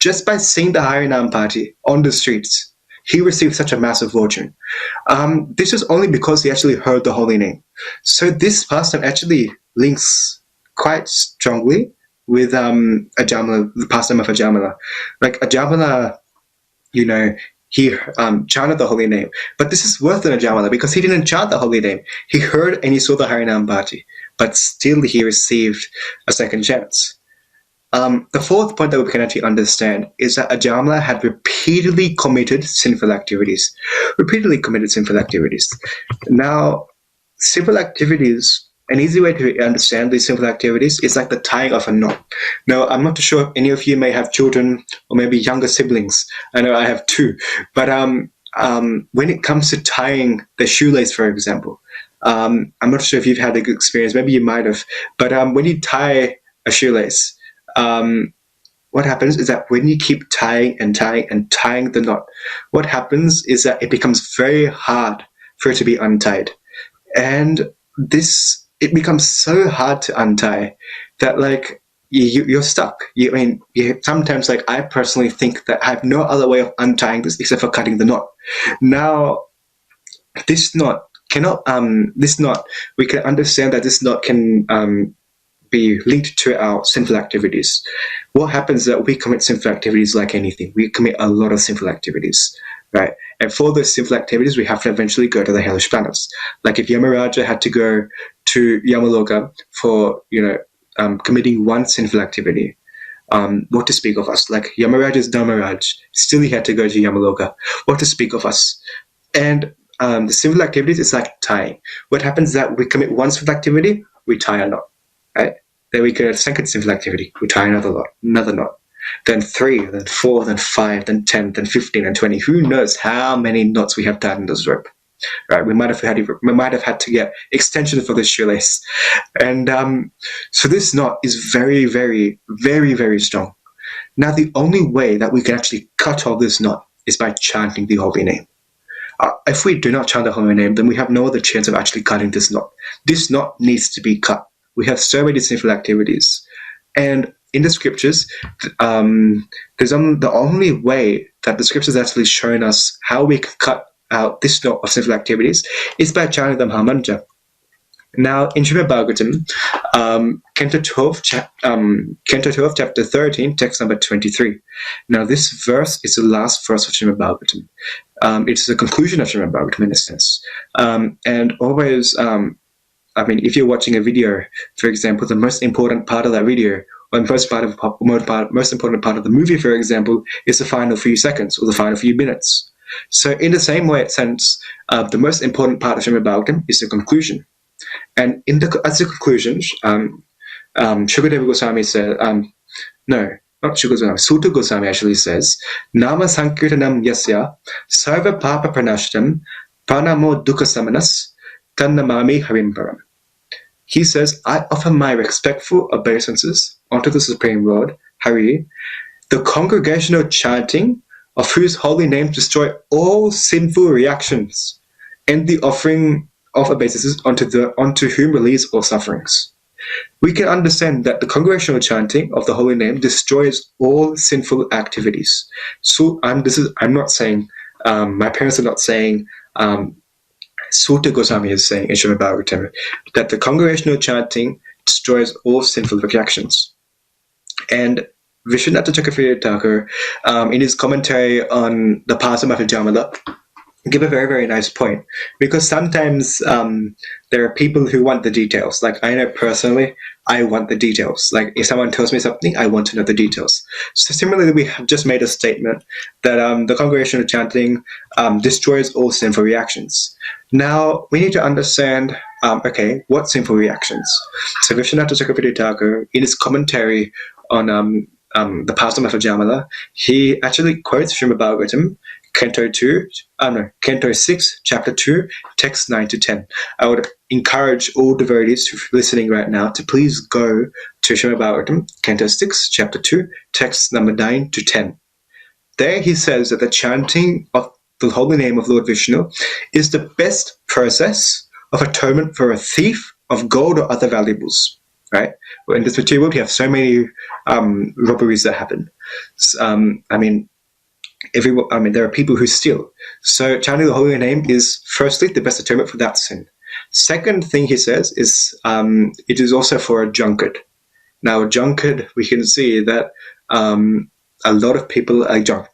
just by seeing the Harinam party on the streets, he received such a massive fortune. This is only because he actually heard the holy name. So this person actually links quite strongly with Ajamila, the pastime of Ajamila. Like Ajamila, he chanted the holy name. But this is worse than Ajamila because he didn't chant the holy name. He heard and he saw the Harinam party, but still he received a second chance. The fourth point that we can actually understand is that Ajamila had repeatedly committed sinful activities. Now, sinful activities, an easy way to understand these sinful activities is like the tying of a knot. Now, I'm not too sure if any of you may have children or maybe younger siblings. I know I have two. But when it comes to tying the shoelace, for example, I'm not sure if you've had a good experience. Maybe you might have. But when you tie a shoelace, what happens is that when you keep tying and tying and tying the knot, what happens is that it becomes very hard for it to be untied. And it becomes so hard to untie that you're stuck. Sometimes I personally think that I have no other way of untying this except for cutting the knot. Now, this knot, we can understand that this knot can be linked to our sinful activities. What happens is that we commit sinful activities like anything. We commit a lot of sinful activities, right? And for those sinful activities, we have to eventually go to the hellish planets. Like if Yamaraja had to go to Yamaloka for, committing one sinful activity, what to speak of us? Like Yamaraj is Dharmaraj, still he had to go to Yamaloka. What to speak of us? And the sinful activities is like tying. What happens is that we commit one sinful activity, we tie a knot, right? Then we commit a second sinful activity, we tie another knot. Then 3, then 4, then 5, then 10, then 15, and 20. Who knows how many knots we have tied in this rope? Right? We might have had to get extension for this shoelace, and so this knot is very, very, very, very strong. Now, the only way that we can actually cut off this knot is by chanting the holy name. If we do not chant the holy name, then we have no other chance of actually cutting this knot. This knot needs to be cut. We have so many sinful activities, and in the scriptures, there's the only way that the scriptures actually showing us how we can cut out this knot of sinful activities is by chanting the Mahamantra. Now, in Srimad Bhagavatam, Canto 12, chapter 13, text number 23. Now, this verse is the last verse of Srimad Bhagavatam. It's the conclusion of Srimad Bhagavatam in a sense. And always, if you're watching a video, for example, the most important part of that video, or the most important part of the movie, for example, is the final few seconds or the final few minutes. So in the same way, the most important part of Srimad Bhagavatam is the conclusion. And as the conclusion, Shukadeva Goswami said, no, not Shukadeva, Sutta Goswami actually says, Nama Sankirtanam Yasya Sarva Papa Pranashtam Pranamo Dukkha Samanas Tannamami Harim Param. He says, I offer my respectful obeisances unto the Supreme Lord, Hari, the congregational chanting of whose holy name destroy all sinful reactions, and the offering of obeisances unto whom relieves all sufferings. We can understand that the congregational chanting of the holy name destroys all sinful activities. So I'm not saying, my parents are not saying, Sutta Goswami is saying in Srimad Bhagavatam that the congregational chanting destroys all sinful reactions. And Vishwanath Chakravarti Thakur, in his commentary on the Pasam of Ajamila, give a very, very nice point. Because sometimes there are people who want the details. Like I know personally, I want the details. Like if someone tells me something, I want to know the details. So similarly, we have just made a statement that the congregational chanting destroys all sinful reactions. Now, we need to understand, okay, what sinful reactions? So Vishwanath Chakravarti Thakur, in his commentary on the Pasam of Ajamila, he actually quotes Srimad Bhagavatam, Canto 6, Chapter 2, Text 9 to 10. I would encourage all devotees listening right now to please go to Srimad Bhagavatam, Canto 6, Chapter 2, Text number 9 to 10. There he says that the chanting of the holy name of Lord Vishnu is the best process of atonement for a thief of gold or other valuables. Right? In this material world, we have so many robberies that happen. There are people who steal. So chanting the holy name is firstly the best atonement for that sin. Second thing he says is it is also for a drunkard. Now, a drunkard, we can see that a lot of people are drunk,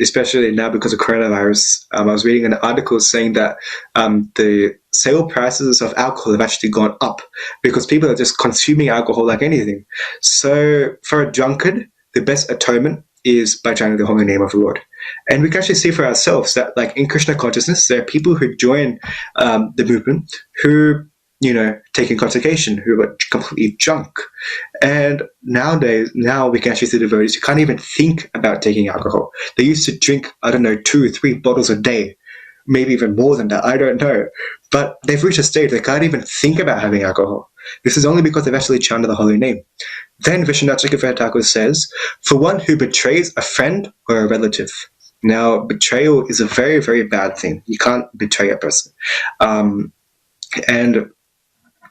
especially now because of coronavirus. I was reading an article saying that the sale prices of alcohol have actually gone up because people are just consuming alcohol like anything. So for a drunkard, the best atonement is by chanting the holy name of the Lord. And we can actually see for ourselves that, like in Krishna consciousness, there are people who join the movement who, take intoxication, who are completely drunk. And now we can actually see devotees who can't even think about taking alcohol. They used to drink, 2 or 3 bottles a day, maybe even more than that, I don't know. But they've reached a stage they can't even think about having alcohol. This is only because they've actually chanted the holy name. Then Vishwanath Chakravarti Thakur says, for one who betrays a friend or a relative. Now, betrayal is a very, very bad thing. You can't betray a person. And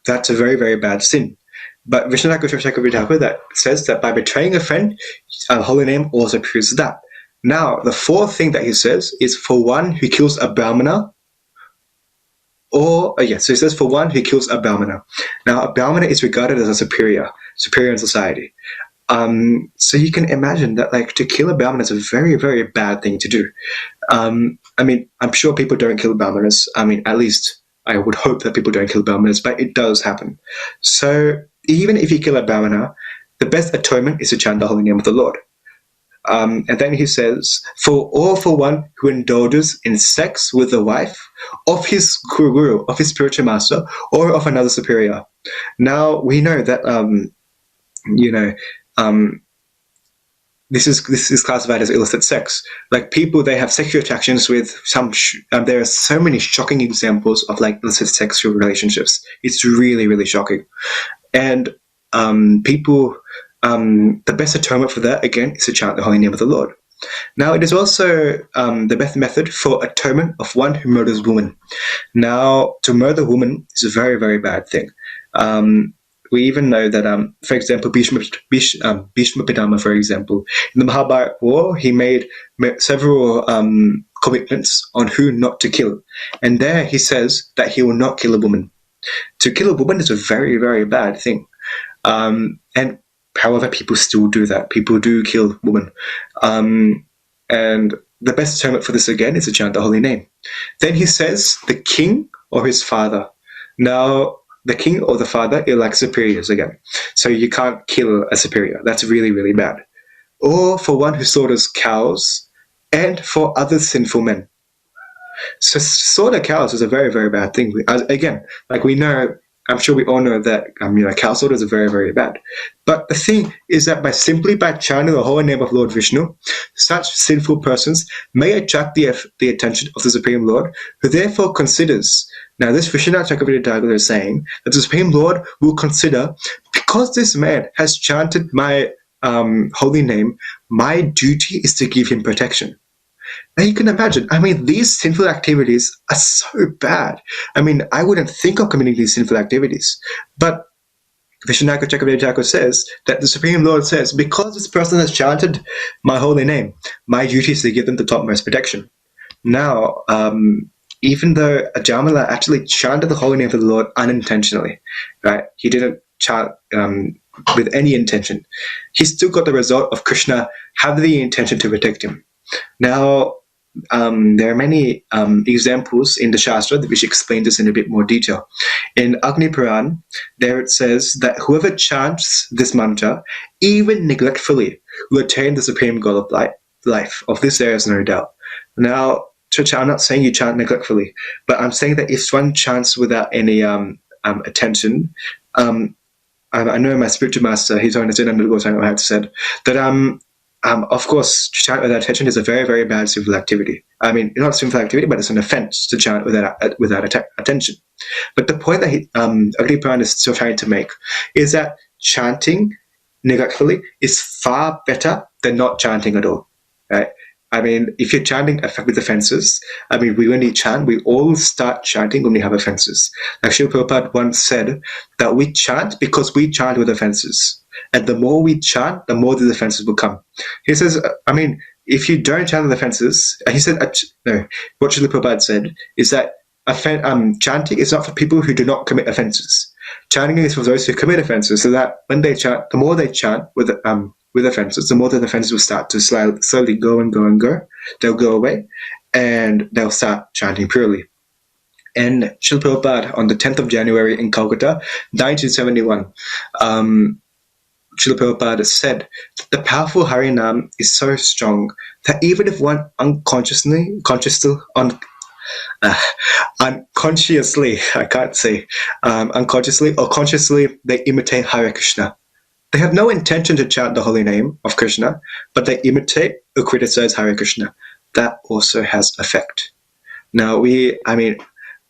that's a very, very bad sin. But Vishwanath Chakravarti Thakur that says that by betraying a friend, holy name also proves that. Now, the fourth thing that he says is for one who kills a brahmana, so he says for one who kills a brahmana. Now, a brahmana is regarded as a superior in society. So you can imagine that, like, to kill a brahmana is a very, very bad thing to do. I'm sure people don't kill brahmanas. At least I would hope that people don't kill brahmanas, but it does happen. So even if you kill a brahmana, the best atonement is to chant the holy name of the Lord. And then he says, for one who indulges in sex with the wife of his guru, of his spiritual master, or of another superior. Now, we know that, this is classified as illicit sex. Like, people, they have sexual attractions with some, there are so many shocking examples of, like, illicit sexual relationships. It's really, really shocking. And people... the best atonement for that, again, is to chant the holy name of the Lord. Now, it is also the best method for atonement of one who murders woman. Now, to murder woman is a very, very bad thing. We even know that, for example, Bhishma Pitama, for example, in the Mahabharata war, he made several commitments on who not to kill. And there he says that he will not kill a woman. To kill a woman is a very, very bad thing. And however, people still do that. People do kill women. And the best atonement for this, again, is to chant the holy name. Then he says the king or his father. Now, the king or the father are like superiors again. So you can't kill a superior. That's really, really bad. Or for one who slaughters cows, and for other sinful men. So slaughter cows is a very, very bad thing. Again, like we know, I'm sure we all know that cow slaughter is very, very bad. But the thing is that by chanting the holy name of Lord Vishnu, such sinful persons may attract the attention of the Supreme Lord, who therefore considers. Now, this Vishwanath Chakravarti is saying that the Supreme Lord will consider, because this man has chanted my holy name, my duty is to give him protection. Now you can imagine, these sinful activities are so bad. I wouldn't think of committing these sinful activities. But Vishnaka Chakravarti says that the Supreme Lord says, because this person has chanted my holy name, my duty is to give them the topmost protection. Now, even though Ajamila actually chanted the holy name of the Lord unintentionally, right? He didn't chant with any intention. He still got the result of Krishna having the intention to protect him. Now, there are many examples in the Shastra which explain this in a bit more detail. In Agni Puran, there it says that whoever chants this mantra, even neglectfully, will attain the supreme goal of life. Of this there is no doubt. Now, I'm not saying you chant neglectfully, but I'm saying that if one chants without any attention, I know my spiritual master, he's on the Goswami Maharaj said that of course, to chant without attention is a very, very bad sinful activity. Not a sinful activity, but it's an offense to chant without attention. But the point that Agni Puran is still trying to make is that chanting neglectfully is far better than not chanting at all. Right? If you're chanting with offenses, we only chant, we all start chanting when we have offenses. Like Srila Prabhupada once said that we chant because we chant with offenses. And the more we chant, the more the offenses will come. He says, if you don't chant the offenses, he said, no, what Srila Prabhupada said is that chanting is not for people who do not commit offenses. Chanting is for those who commit offenses, so that when they chant, the more they chant with offenses, the more the offenses will start to slowly go and go and go. They'll go away, and they'll start chanting purely. And Srila Prabhupada, on the 10th of January in Calcutta, 1971, Srila Prabhupada said that the powerful Harinam is so strong that even if one unconsciously, or consciously, they imitate Hare Krishna. They have no intention to chant the holy name of Krishna, but they imitate or criticize Hare Krishna. That also has effect. Now,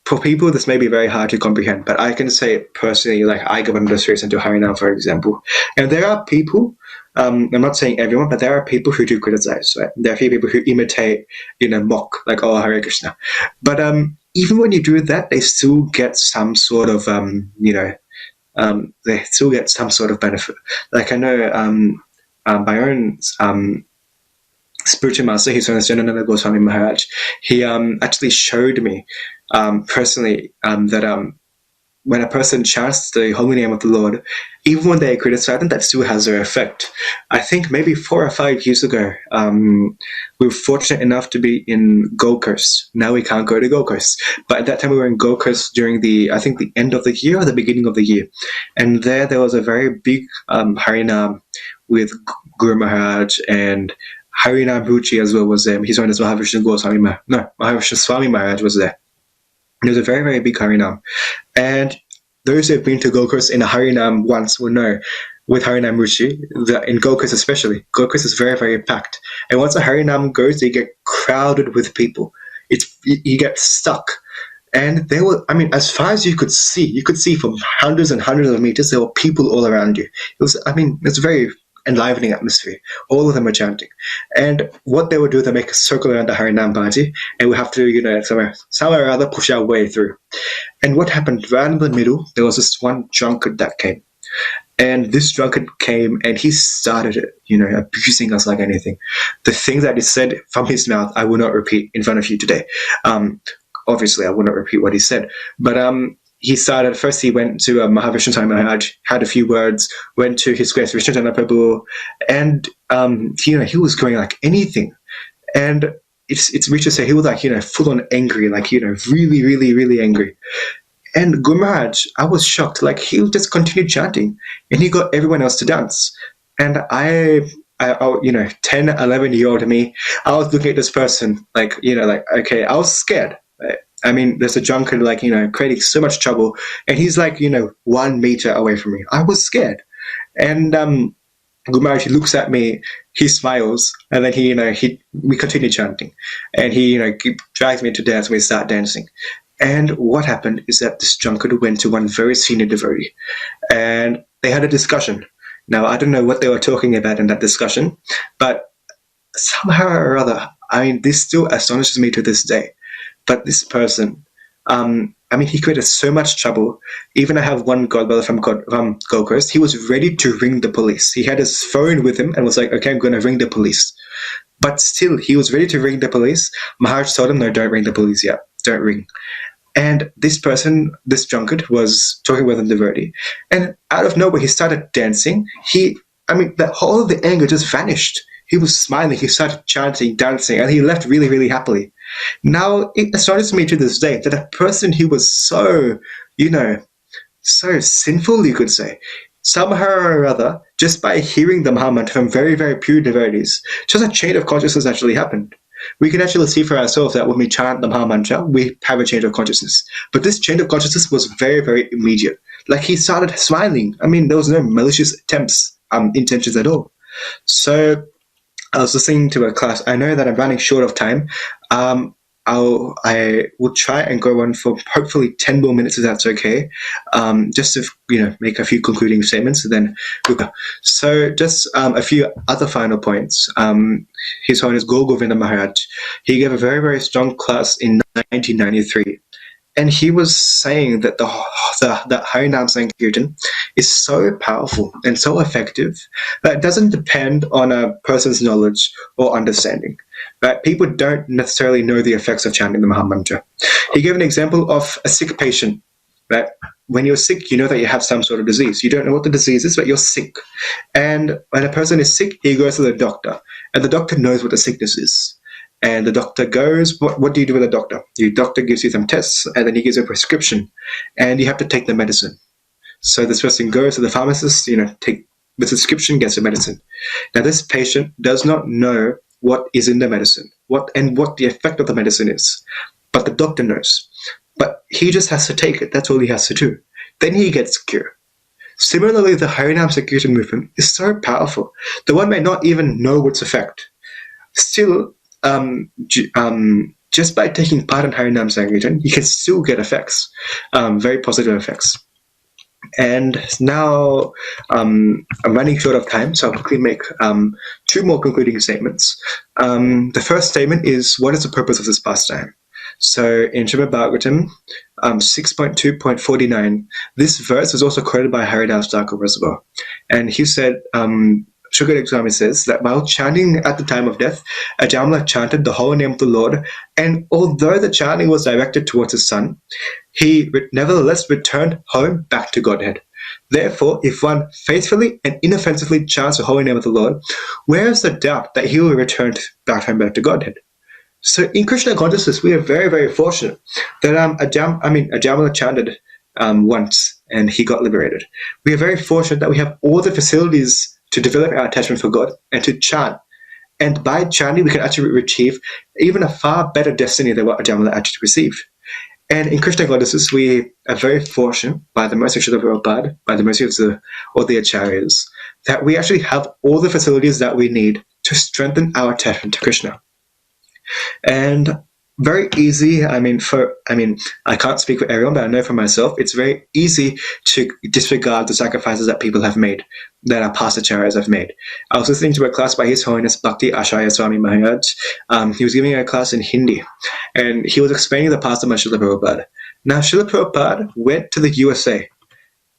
for people, this may be very hard to comprehend, but I can say personally, like I go under stress into Harinam, for example. And there are people, I'm not saying everyone, but there are people who do criticize, right? There are a few people who imitate, mock, like, oh, Hare Krishna. But even when you do that, they still get some sort of, they still get some sort of benefit. Like I know my own spiritual master, his name is Janananda Goswami Maharaj, he actually showed me personally that when a person chants the holy name of the Lord, even when they criticize them, that still has their effect. I think maybe 4 or 5 years ago, we were fortunate enough to be in Gold Coast. Now we can't go to Gold Coast. But at that time we were in Gold Coast during the end of the year or the beginning of the year. And there was a very big Harinam with Guru Maharaj, and Harinam Ruchi as well was there. He's known as Mahavishnu Swami Maharaj was there. It was a very, very big Harinam. And those who have been to Gold Coast in a Harinam once will know, with Harinam Ruchi, that in Gold Coast especially, Gold Coast is very, very packed. And once a Harinam goes, they get crowded with people. You get stuck. And there were, as far as you could see from hundreds and hundreds of meters, there were people all around you. It's a very enlivening atmosphere. All of them are chanting. And what they would do, they make a circle around the Harinam party, and we have to, somewhere or other push our way through. And what happened, right in the middle, there was this one drunkard that came. And this drunkard came and he started abusing us like anything. The things that he said from his mouth, I will not repeat in front of you today. Obviously, I will not repeat what he said. But he started, first he went to Mahavishnu Swami Maharaj, had a few words, went to his Grace Vishnutana Prabhu, and he was going like anything. And it's weird to say, he was like, full on angry, like, really, really, really angry. And Guru Maharaj, I was shocked, like he just continued chanting and he got everyone else to dance. And I 10, 11-year-old me, I was looking at this person like, okay, I was scared. Right? I mean, there's a drunkard, like, creating so much trouble. And he's like, 1 meter away from me. I was scared. And Gumar, he looks at me, he smiles, and then we continue chanting. And he, drags me to dance, and we start dancing. And what happened is that this drunkard went to one very senior devotee, and they had a discussion. Now, I don't know what they were talking about in that discussion, but somehow or other, I mean, this still astonishes me to this day. But this person, he created so much trouble. Even I have one godbrother from Gold Coast. He was ready to ring the police. He had his phone with him and was like, okay, I'm going to ring the police. But still, he was ready to ring the police. Maharaj told him, no, don't ring the police yet. Don't ring. And this person, this drunkard, was talking with a devotee. And out of nowhere, he started dancing. The whole of the anger just vanished. He was smiling. He started chanting, dancing, and he left really, really happily. Now, it astonishes me to this day that a person who was so, so sinful, you could say, somehow or other, just by hearing the Mahamantra from very, very pure devotees, just a chain of consciousness actually happened. We can actually see for ourselves that when we chant the Mahamantra, we have a change of consciousness. But this change of consciousness was very, very immediate. Like, he started smiling. I mean, there was no malicious intentions at all. So I was listening to a class. I know that I'm running short of time. I will try and go on for hopefully 10 more minutes, if that's okay. Just to make a few concluding statements, and then we'll go. So just a few other final points. His Holiness Gaur Govinda Maharaj, he gave a very, very strong class in 1993. And he was saying that the Harinam Sankirtan is so powerful and so effective that it doesn't depend on a person's knowledge or understanding. Right? People don't necessarily know the effects of chanting the Mahamantra. He gave an example of a sick patient. Right? When you're sick, you know that you have some sort of disease. You don't know what the disease is, but you're sick. And when a person is sick, he goes to the doctor, and the doctor knows what the sickness is. And the doctor goes, what do you do with the doctor? The doctor gives you some tests, and then he gives you a prescription, and you have to take the medicine. So this person goes to the pharmacist, take the prescription, gets the medicine. Now, this patient does not know what is in the medicine, what the effect of the medicine is. But the doctor knows. But he just has to take it. That's all he has to do. Then he gets cured. Similarly, the Harinam Sankirtan movement is so powerful. The one may not even know its effect. Still, just by taking part in Harinam Sankirtan, you can still get effects, very positive effects. And now I'm running short of time, so I'll quickly make 2 more concluding statements. The first statement is, what is the purpose of this pastime? So in Srimad Bhagavatam 6.2.49, this verse was also quoted by Haridas Thakur as well. And he said, Shukadeva Goswami says that while chanting at the time of death, Ajamila chanted the holy name of the Lord, and although the chanting was directed towards his son, he nevertheless returned home back to Godhead. Therefore, if one faithfully and inoffensively chants the holy name of the Lord, where is the doubt that he will return back to Godhead? So in Krishna consciousness, we are very, very fortunate that Ajamila chanted once and he got liberated. We are very fortunate that we have all the facilities to develop our attachment for God and to chant. And by chanting, we can actually achieve even a far better destiny than what Ajamila actually received. And in Krishna consciousness, we are very fortunate, by the mercy of Srila Prabhupada, by the mercy of all the acharyas, that we actually have all the facilities that we need to strengthen our attachment to Krishna. And very easy, I can't speak for everyone, but I know for myself, it's very easy to disregard the sacrifices that people have made, that our past acharyas have made. I was listening to a class by His Holiness Bhakti Acharya Swami Maharaj. He was giving a class in Hindi, and he was explaining the past of Srila Prabhupada. Now, Srila Prabhupada went to the USA,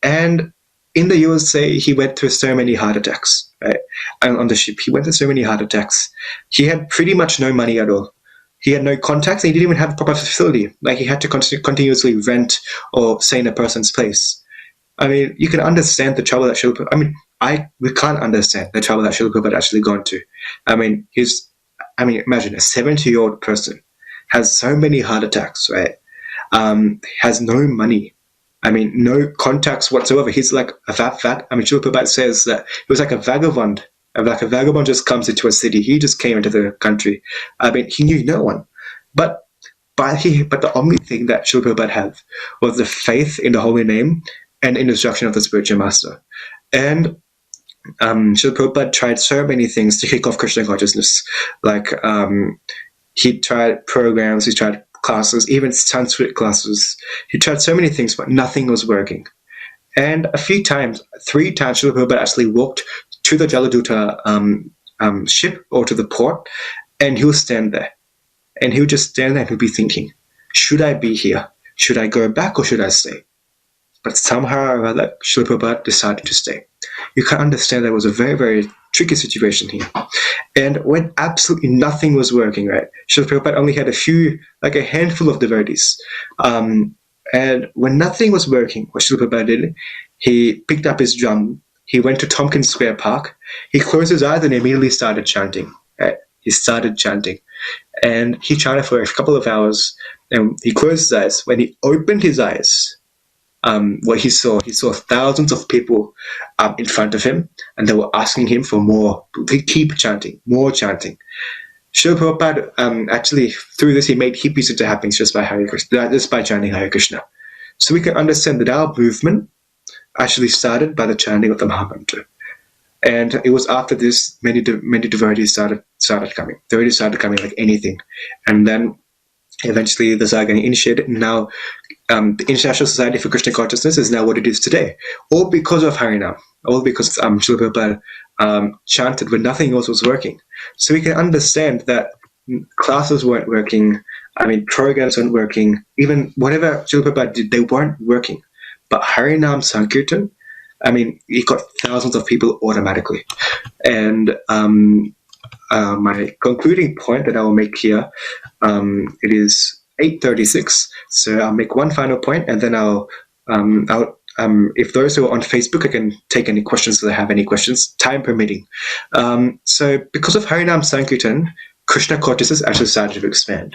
and in the USA, he went through so many heart attacks, right? And on the ship, he went through so many heart attacks. He had pretty much no money at all. He had no contacts, and he didn't even have a proper facility. Like, he had to continuously rent or stay in a person's place. I mean, you can understand the trouble that Srila Prabhupada, we can't understand the trouble that Srila Prabhupada actually gone to. Imagine a 70-year-old person has so many heart attacks, right? Has no money. No contacts whatsoever. He's like a fat. Srila Prabhupada says that he was like a vagabond. Like a vagabond just comes into a city. He just came into the country. He knew no one. But But the only thing that Srila Prabhupada had was the faith in the holy name and in the instruction of the spiritual master. And Srila Prabhupada tried so many things to kick off Krishna consciousness. Like he tried programs, he tried classes, even Sanskrit classes. He tried so many things, but nothing was working. And a few times, 3 times, Srila Prabhupada actually walked to the Jaladuta ship or to the port, and he'll stand there. And he'll just stand there and he'll be thinking, should I be here? Should I go back or should I stay? But somehow or other, Srila Prabhupada decided to stay. You can understand that it was a very, very tricky situation here. And when absolutely nothing was working, right, Srila Prabhupada only had a handful of devotees. And when nothing was working, what Srila Prabhupada did, he picked up his drum, he went to Tompkins Square Park, he closed his eyes and immediately started chanting. Right? He started chanting. And he chanted for a couple of hours, and he closed his eyes. When he opened his eyes, what he saw thousands of people in front of him, and they were asking him for more. They keep chanting, more chanting. Srila Prabhupada, actually, through this, he made hippies into happiness just by chanting Hare Krishna. So we can understand that our movement actually started by the chanting of the Mahamantra. And it was after this, many devotees started coming. Devotees started coming like anything. And then eventually they started getting initiated. And now the International Society for Krishna Consciousness is now what it is today. All because of Harinam. All because Srila Prabhupada chanted when nothing else was working. So we can understand that classes weren't working. Programs weren't working. Even whatever Srila Prabhupada did, they weren't working. But Harinam Sankirtan, he got thousands of people automatically. And my concluding point that I will make here, it is 8:36. So I'll make one final point, and then I'll if those who are on Facebook, I can take any questions if they have any questions, time permitting. So because of Harinam Sankirtan, Krishna consciousness actually started to expand.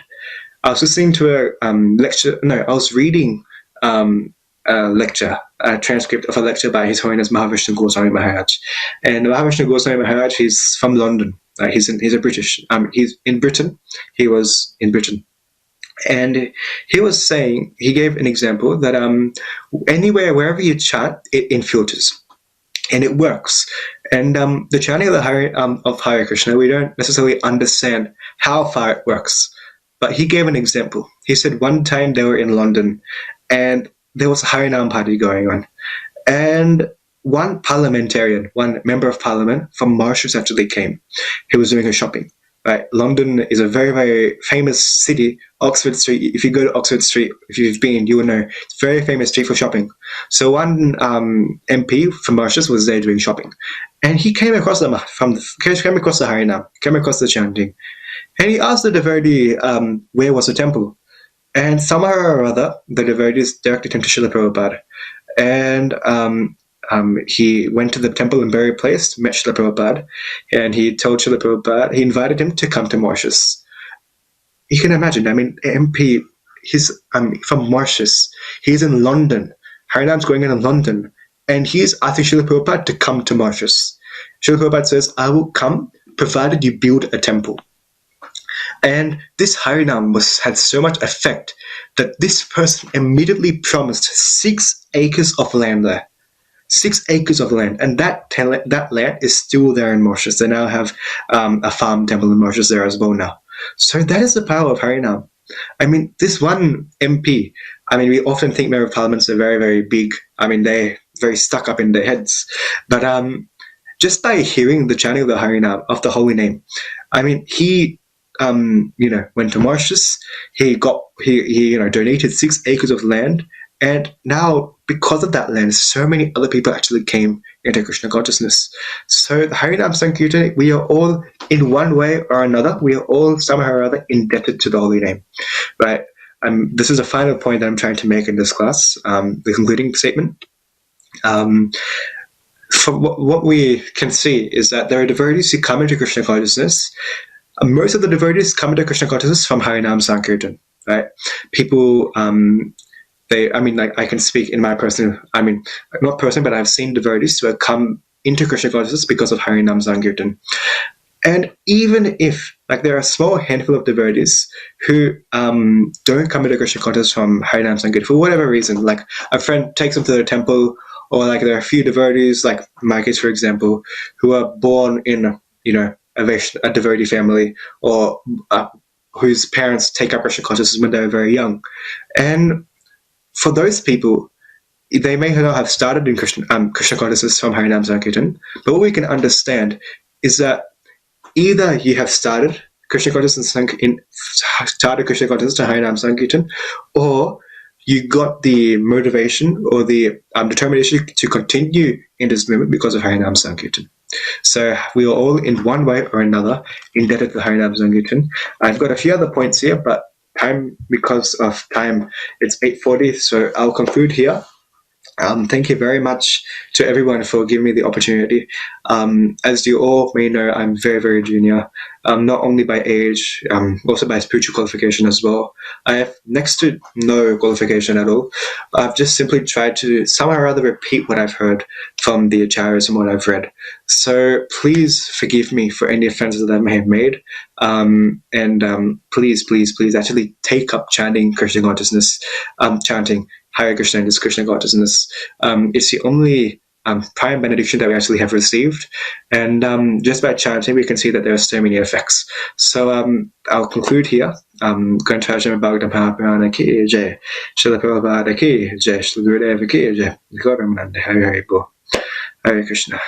I was listening to I was reading a transcript of a lecture by His Holiness Mahavishnu Goswami Maharaj. And Mahavishnu Goswami Maharaj, he's from London. He's a British. He's in Britain. He was in Britain. And he was saying, he gave an example that wherever you chant, it infiltrates. And it works. And the chanting of Hare Krishna, we don't necessarily understand how far it works. But he gave an example. He said one time they were in London, and there was a Harinam party going on. And one member of parliament from Mauritius actually came. He was doing his shopping. Right? London is a very, very famous city. Oxford Street, if you go to Oxford Street, if you've been, you will know, it's a very famous street for shopping. So one MP from Mauritius was there doing shopping. And he came across the Harinam, came across the chanting. And he asked the devotee, where was the temple? And somehow or other, the devotees directed him to Srila Prabhupada. And he went to the temple in Berry Place, met Srila Prabhupada, and he told Srila Prabhupada, he invited him to come to Mauritius. You can imagine, MP, he's from Mauritius. He's in London. Harinam's going on in London. And he's asking Srila Prabhupada to come to Mauritius. Srila Prabhupada says, I will come, provided you build a temple. And this Harinam had so much effect that this person immediately promised 6 acres of land there. 6 acres of land. And that land is still there in Mauritius. They now have a farm temple in Mauritius there as well now. So that is the power of Harinam. This one MP, we often think member of parliaments are very, very big. They're very stuck up in their heads. But just by hearing the chanting of the Harinam, of the holy name, he went to Mauritius. He donated 6 acres of land, and now because of that land, so many other people actually came into Krishna consciousness. So the Harinam Sankirtan, we are all in one way or another, we are all somehow or other indebted to the holy name, right? This is a final point that I'm trying to make in this class, the concluding statement. From what we can see is that there are devotees who come into Krishna consciousness. Most of the devotees come into Krishna consciousness from Harinam Sankirtan, right? People, I can speak in my personal, not personal, but I've seen devotees who have come into Krishna consciousness because of Harinam Sankirtan. And even if, like, there are a small handful of devotees who don't come into Krishna consciousness from Harinam Sankirtan for whatever reason, like a friend takes them to the temple, or like there are a few devotees, like my case, for example, who are born in, a devotee family, or whose parents take up Krishna consciousness when they were very young. And for those people, they may not have started in Krishna consciousness from Harinam Sankirtan, but what we can understand is that either you have started Krishna consciousness started Krishna consciousness to Harinam Sankirtan, or you got the motivation or the determination to continue in this movement because of Harinam Sankirtan. So we are all, in one way or another, indebted to Harinam Sankirtan. I've got a few other points here, but because of time, it's 8:40, so I'll conclude here. Thank you very much to everyone for giving me the opportunity. As you all may know, I'm very, very junior, not only by age, also by spiritual qualification as well. I have next to no qualification at all. I've just simply tried to somehow or other repeat what I've heard from the acharyas and what I've read. So please forgive me for any offenses that I may have made. And please, please, please actually take up chanting Krishna consciousness, chanting Hare Krishna and Krishna consciousness. It's the only prior benediction that we actually have received. And just by chanting, we can see that there are so many effects. So I'll conclude here. Granth Ajamila Bhagavatam Mahaprana ki jai, Srila Prabhupada ki jai, Srila Gurudeva ki jai, Hare Krishna.